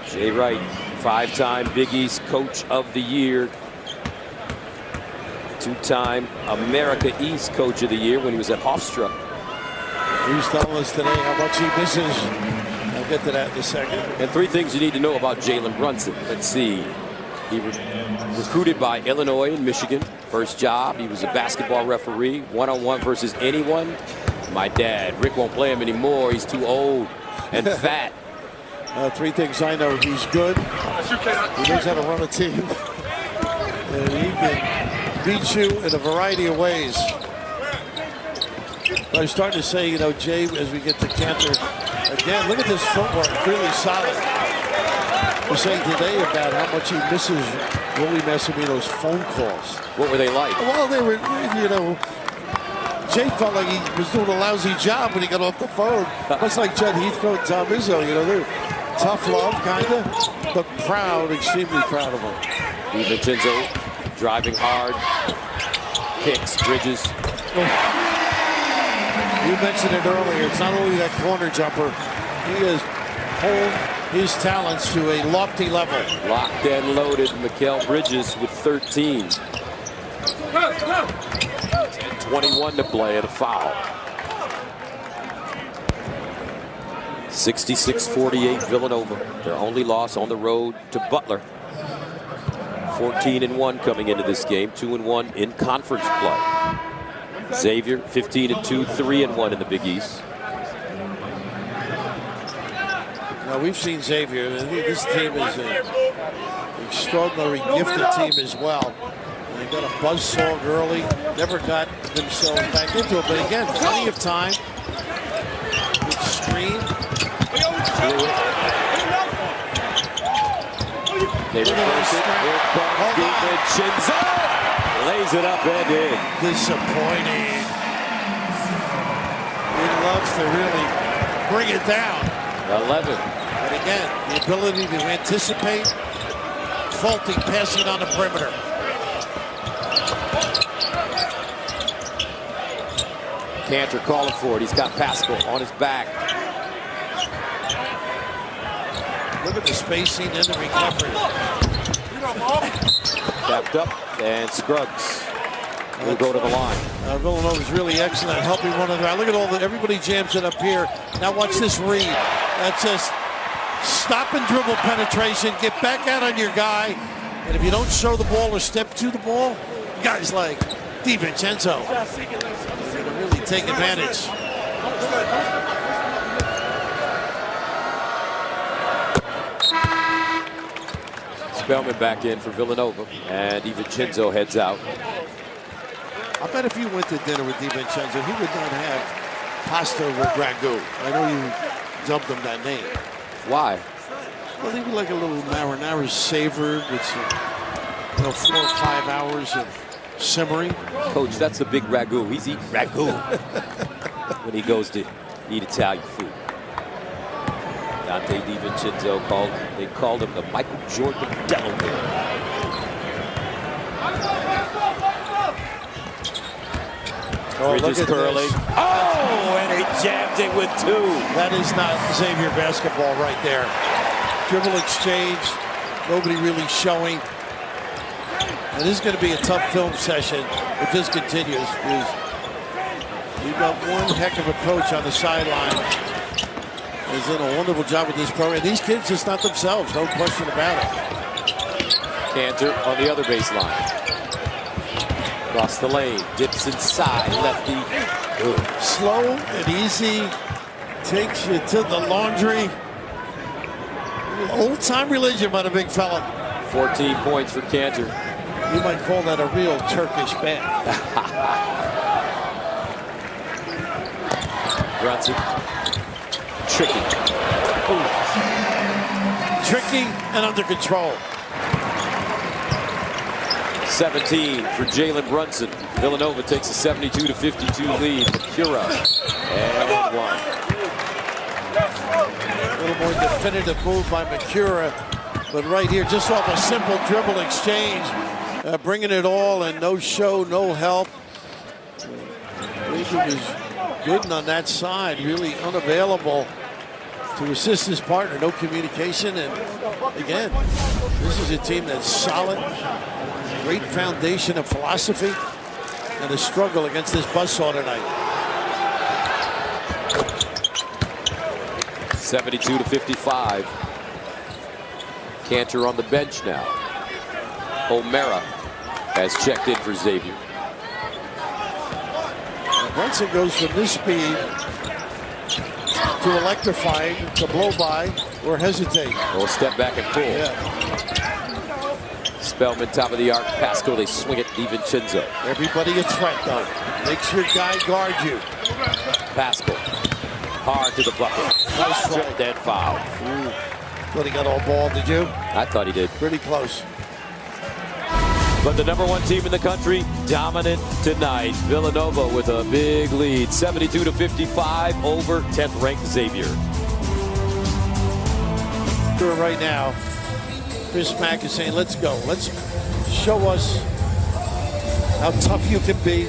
Jay Wright, 5-time Big East Coach of the Year. 2-time America East Coach of the Year when he was at Hofstra. He's telling us today how much he misses. I'll get to that in a second. And 3 things you need to know about Jalen Brunson. Let's see. He was recruited by Illinois and Michigan. First job, he was a basketball referee. One-on-one versus anyone. My dad, Rick, won't play him anymore. He's too old and fat. 3 things I know. He's good. He knows how to run a team. And he can beat you in a variety of ways. I was starting to say, Jay, as we get to Cantor, again, look at this footwork, really solid. We're saying today about how much he misses Willie Massimino's phone calls. What were they like? Well, they were, Jay felt like he was doing a lousy job when he got off the phone. Much like Judd Heathcote and Tom Izzo, they're tough love, kind of, but proud, extremely proud of him. DiVincenzo driving hard, kicks, Bridges. You mentioned it earlier. It's not only that corner jumper. He has honed his talents to a lofty level. Locked and loaded. Mikal Bridges with 13. And 21 to play at a foul. 66-48 Villanova. Their only loss on the road to Butler. 14-1 coming into this game. 2-1 in conference play. Xavier 15-2, 3-1 in the Big East. Now we've seen Xavier. This team is an extraordinarily gifted team as well. They got a buzzsaw early, never got themselves back into it. But again, plenty of time. Good screen. They reverse it. Here comes DiVincenzo. Lays it up and in. Disappointing. He loves to really bring it down. 11. But again, the ability to anticipate faulty passing on the perimeter. Cantor calling for it. He's got Pascal on his back. Look at the spacing and the recovery. Tapped up and Scruggs. will go to the line. Villanova's really excellent at helping one another. Look at everybody jams it up here. Now watch this read. That's just stop and dribble penetration. Get back out on your guy. And if you don't show the ball or step to the ball, guys like DiVincenzo really take advantage. Spellman back in for Villanova, and DiVincenzo heads out. I bet if you went to dinner with DiVincenzo, he would not have pasta with ragu. I know you dubbed him that name. Why? Well, he would like a little marinara savored with some, 4 or 5 hours of simmering. Coach, that's a big ragu. He's eating ragu when he goes to eat Italian food. Dante DiVincenzo they called him the Michael Jordan of Delaware. Bridges curling. Oh, and he jammed it with 2. That is not Xavier basketball right there. Dribble exchange, nobody really showing. And this is going to be a tough film session if this continues. We've got one heck of a coach on the sideline. He's done a wonderful job with this program. These kids just not themselves, no question about it. Cantor on the other baseline. Across the lane, dips inside, lefty. Good. Slow and easy, takes you to the laundry. Old-time religion by the big fella. 14 points for Cantor. You might call that a real Turkish bath. Brunson. Tricky. Ooh. Tricky and under control. 17 for Jalen Brunson. Villanova takes a 72-52 lead. Cura and 1. A little more definitive move by Makura, but right here, just off a simple dribble exchange, bringing it all and no show, no help. Lincoln was good on that side, really unavailable to assist his partner. No communication, and again, this is a team that's solid, great foundation of philosophy, and a struggle against this buzzsaw tonight. 72-55. Cantor on the bench now. O'Mara has checked in for Xavier. Brunson goes from this speed to electrifying, to blow by, or hesitate. We'll step back and pull. Yeah. Spellman, top of the arc. Pascal, they swing it. DiVincenzo. Everybody a threat, though. Makes your guy guard you. Pascal. Hard to the bucket. Nice Strip, then foul. Thought he got all ball, did you? I thought he did. Pretty close. But the #1 team in the country, dominant tonight. Villanova with a big lead, 72-55 over 10th-ranked Xavier. Right now, Chris Mack is saying, let's go. Let's show us how tough you can be,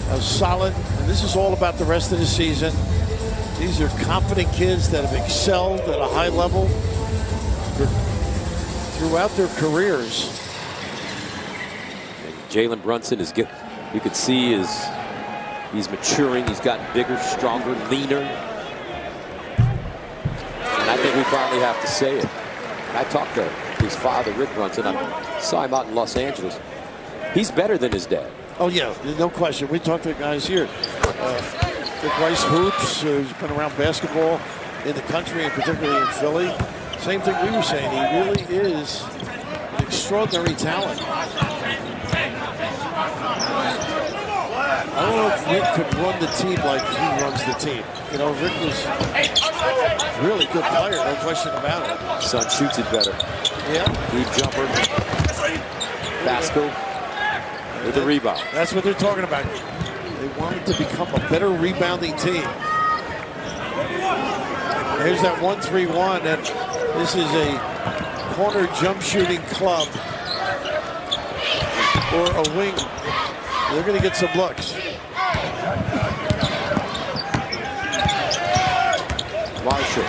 how solid. And this is all about the rest of the season. These are confident kids that have excelled at a high level throughout their careers. Jalen Brunson is good. You can see he's maturing. He's gotten bigger, stronger, leaner. And I think we finally have to say it. I talked to his father, Rick Brunson. I saw him out in Los Angeles. He's better than his dad. Oh, yeah, no question. We talked to the guys here. Dick Rice Hoops, who's been around basketball in the country and particularly in Philly. Same thing we were saying. He really is an extraordinary talent. I don't know if Rick could run the team like he runs the team. You know, Rick was a really good player, no question about it. Son shoots it better. Yeah. Deep jumper. Pascal with the rebound. That's what they're talking about. They wanted to become a better rebounding team. Here's that 1-3-1, and this is a corner jump shooting club or a wing. They're going to get some looks. Marshall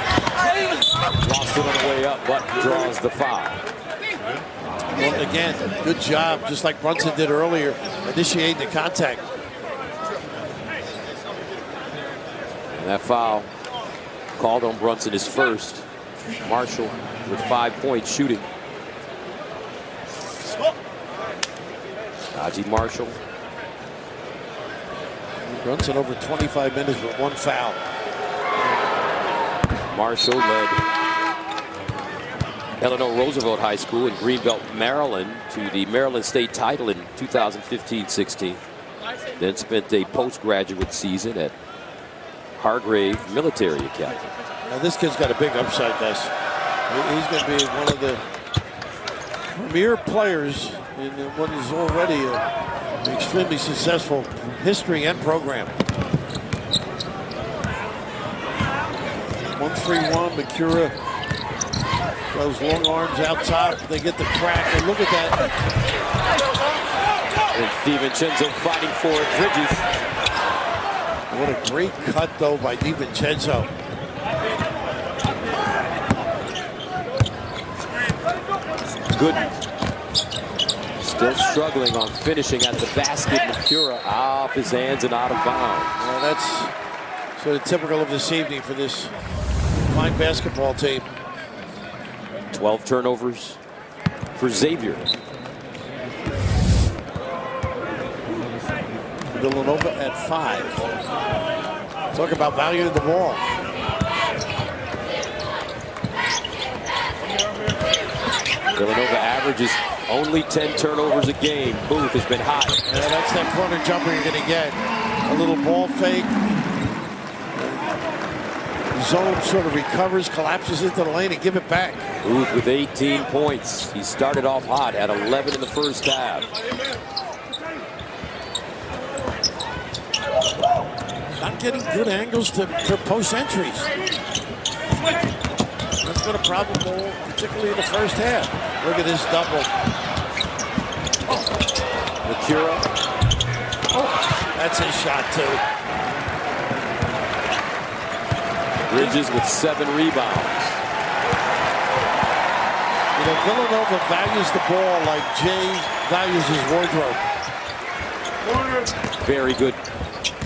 lost it on the way up, but draws the foul. Well, again, good job, just like Brunson did earlier, initiating the contact. And that foul called on Brunson is first. Marshall with 5 points shooting. Najee Marshall. Brunson over 25 minutes with 1 foul. Marshall led Eleanor Roosevelt High School in Greenbelt, Maryland to the Maryland State title in 2015-16. Then spent a postgraduate season at Hargrave Military Academy. Now this kid's got a big upside, guys. He's going to be one of the premier players in what is already an extremely successful history and program. 1-3-1, Makura. Those long arms out top. They get the crack, and look at that. And DiVincenzo fighting for it. Bridges. What a great cut, though, by DiVincenzo. Good. Still struggling on finishing at the basket. Makura off his hands and out of bounds. Well, that's sort of typical of this evening for this fine basketball team. 12 turnovers for Xavier. Villanova at 5. Talk about valuing the ball. Villanova averages only 10 turnovers a game. Booth has been hot. Yeah, that's that corner jumper you're going to get. A little ball fake. Zone sort of recovers, collapses into the lane, and give it back. Booth with 18 points. He started off hot at 11 in the first half. Not getting good angles to post entries. That's been a problem, particularly in the first half. Look at this double. Makura. Oh, that's his shot, too. Bridges with 7 rebounds. You know, Villanova values the ball like Jay values his wardrobe. Very good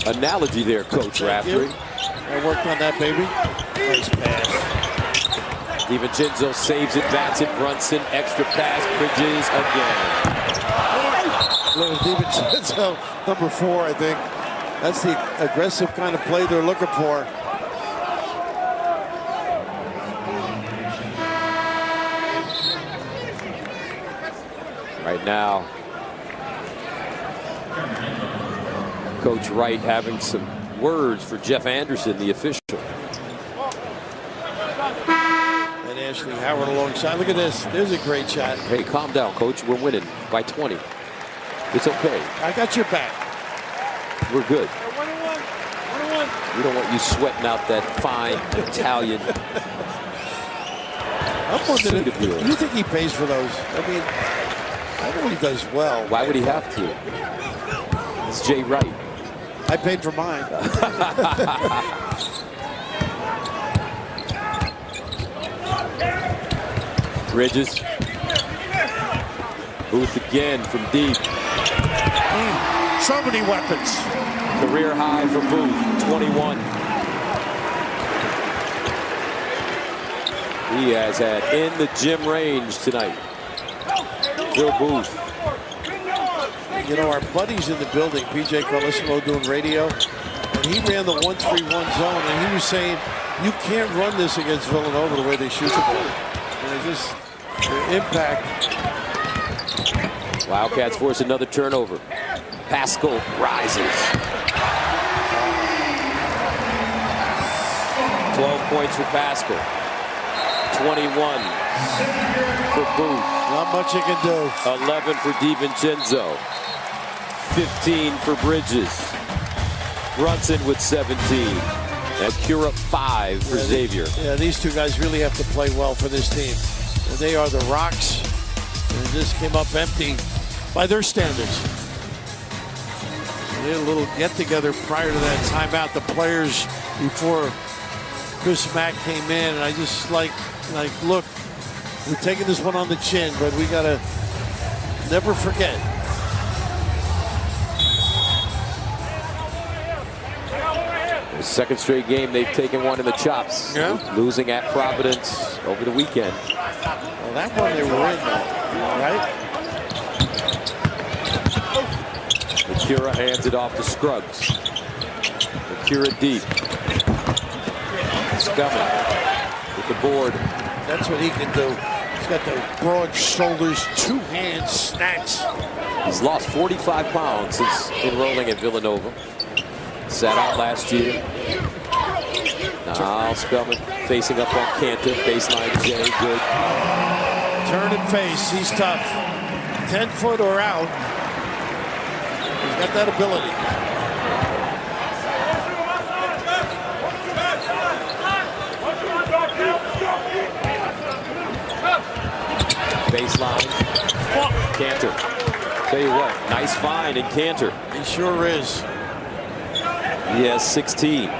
analogy there, Coach Raftery. I worked on that, baby. Nice pass. DiVincenzo saves it, bats it. Brunson, extra pass. Bridges again. Look, DiVincenzo, number 4, I think. That's the aggressive kind of play they're looking for. Right now, Coach Wright having some words for Jeff Anderson, the official. And Ashley Howard alongside. Look at this. There's a great shot. Hey, calm down, Coach. We're winning by 20. It's okay. I got your back. We're good. We don't want you sweating out that fine Italian. I'm wondering, do you think he pays for those? I mean, I know he does well. Why would he have to? It's Jay Wright. I paid for mine. Bridges. Booth again from deep. So many weapons. Career high for Booth, 21. He has had in the gym range tonight. Bill Booth. You know, our buddies in the building, PJ Carlissimo doing radio, and he ran the 1-3-1 zone, and he was saying, you can't run this against Villanova the way they shoot the ball. And just their impact. Wildcats force another turnover. Pascal rises. 12 points for Pascal. 21 for Booth. Not much you can do. 11 for DiVincenzo. 15 for Bridges. Brunson with 17. Makura 5 for Xavier. Yeah, these two guys really have to play well for this team. And they are the rocks. And this came up empty by their standards. They had a little get-together prior to that timeout. The players before Chris Mack came in, and I just like, look, we're taking this one on the chin, but we gotta Never forget. The second straight game they've taken one in the chops. Yeah. Losing at Providence over the weekend. Well, that one they were in, right? Akira hands it off to Scruggs. Akira deep. Spellman with the board. That's what he can do. He's got the broad shoulders, 2 hands, snatch. He's lost 45 pounds since enrolling at Villanova. Sat out last year. Now Spellman facing up on Cantor. Baseline J, good. Turn and face, he's tough. 10 foot or out. He's got that ability. Baseline. Cantor. Tell you what, nice find in Cantor. He sure is. He has 16.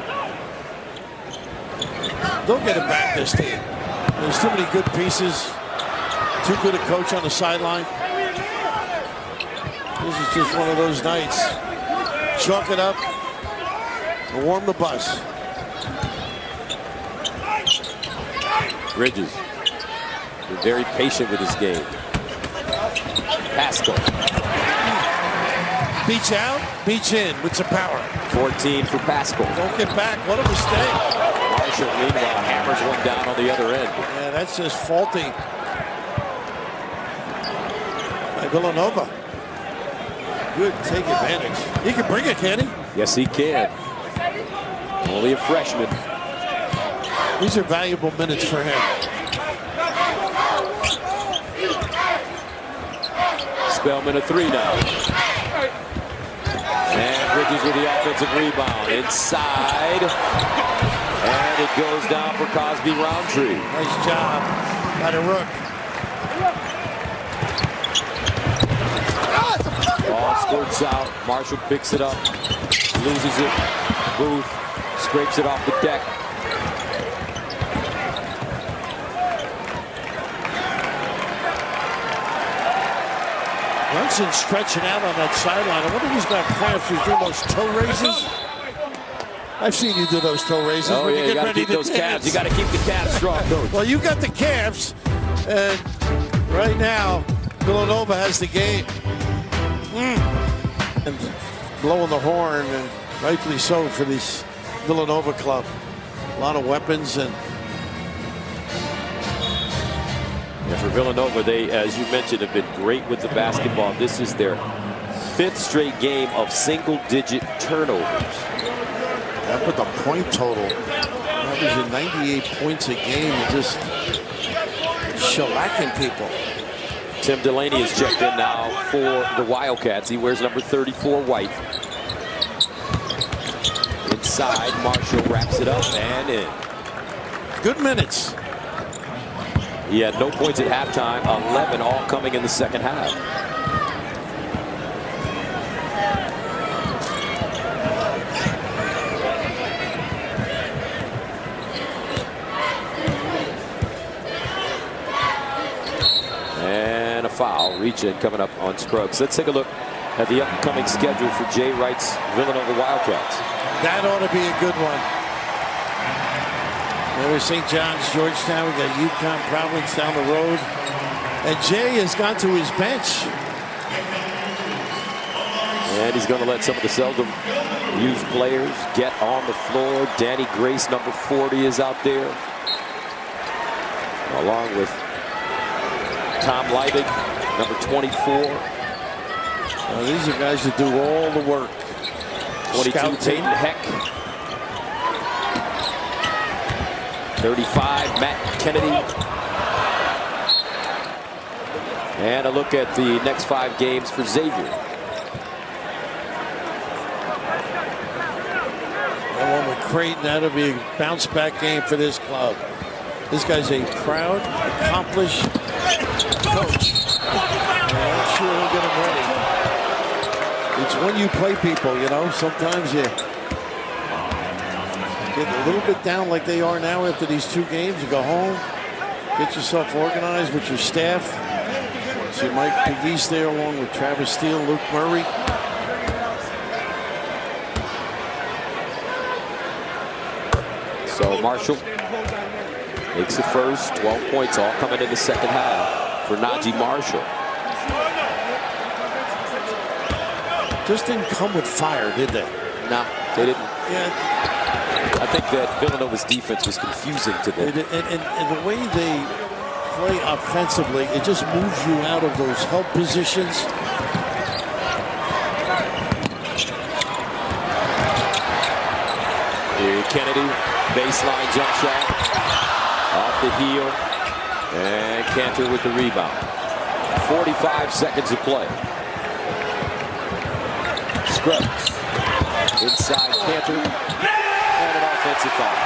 They'll get it back, this team. There's too many good pieces. Too good a coach on the sideline. This is just one of those nights. Chalk it up and warm the bus. Bridges. Been very patient with his game. Pascal. Beach out, beach in with some power. 14 for Pascal. Don't get back. What a mistake. Marshall, meanwhile, hammers one down on the other end. Yeah, that's just faulty by Villanova. Good, take advantage. He can bring it, can he? Yes, he can. Only a freshman. These are valuable minutes for him. Spellman a 3 now. And Bridges with the offensive rebound. Inside. And it goes down for Cosby Roundtree. Nice job by the Rook. Ball squirts out. Marshall picks it up. Loses it. Booth scrapes it off the deck. Brunson stretching out on that sideline. I wonder if he's got cramps. He's doing those toe raises. I've seen you do those toe raises. Oh, when yeah, you you get got to ready keep those dance. calves. You got to keep the calves strong, coach. Well, you got the calves, and right now, Villanova has the game. And blowing the horn, and rightfully so for this Villanova club. A lot of weapons, and Yeah, for Villanova, they, as you mentioned, have been great with the basketball. This is their 5th straight game of single-digit turnovers. that with the point total, averaging 98 points a game, and just shellacking people. Tim Delaney is checked in now for the Wildcats. He wears number 34 white. Inside, Marshall wraps it up and in. Good minutes. He had no points at halftime, 11 all coming in the second half. And a foul, reach in coming up on Scruggs. Let's take a look at the upcoming schedule for Jay Wright's Villanova Wildcats. That ought to be a good one. There's St. John's, Georgetown. We got UConn, Providence down the road. And Jay has gone to his bench. And he's going to let some of the seldom used players get on the floor. Danny Grace, number 40, is out there, along with Tom Leibig, number 24. These are guys that do all the work. 22, Scouting. Peyton Heck. 35, Matt Kennedy. And a look at the next 5 games for Xavier. That one with Creighton, that'll be a bounce back game for this club. This guy's a proud, accomplished coach. I'm sure he'll get him ready. It's when you play people, you know, sometimes you get a little bit down like they are now after these 2 games. You go home, get yourself organized with your staff, See Mike Pegues there along with Travis Steele, Luke Murray. So Marshall makes the first. 12 points all coming in the second half for Najee Marshall. Just didn't come with fire, did they? No, they didn't. Yeah. I think that Villanova's defense was confusing to them. And the way they play offensively, it just moves you out of those help positions. Here, Kennedy, baseline jump shot, off the heel, and Cantor with the rebound. 45 seconds of play. Scruggs, inside Cantor, and an offensive foul.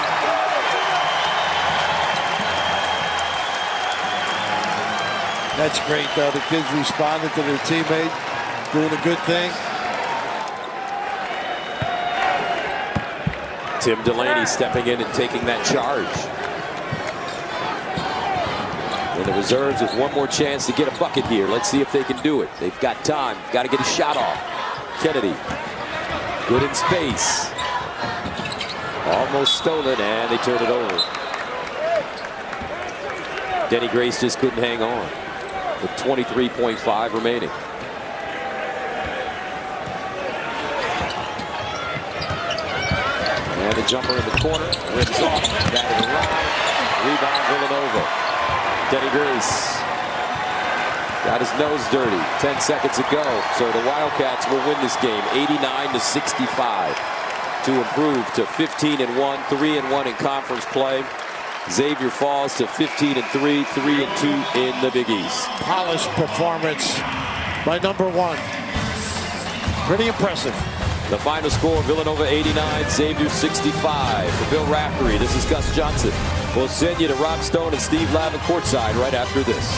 That's great, though. The kids responded to their teammate, doing a good thing. Tim Delaney stepping in and taking that charge. And the reserves with one more chance to get a bucket here. Let's see if they can do it. They've got time. Got to get a shot off. Kennedy, good in space. Almost stolen, and they turn it over. Denny Grace just couldn't hang on with 23.5 remaining. And a jumper in the corner, rims off, batted around, rebound Villanova. Denny Grace got his nose dirty 10 seconds ago, so the Wildcats will win this game 89-65 to improve to 15-1, 3-1 in conference play. Xavier falls to 15-3, 3-2 in the Big East. Polished performance by #1. Pretty impressive. The final score, Villanova 89, Xavier 65. For Bill Raftery, this is Gus Johnson. We'll send you to Rob Stone and Steve Lavin courtside right after this.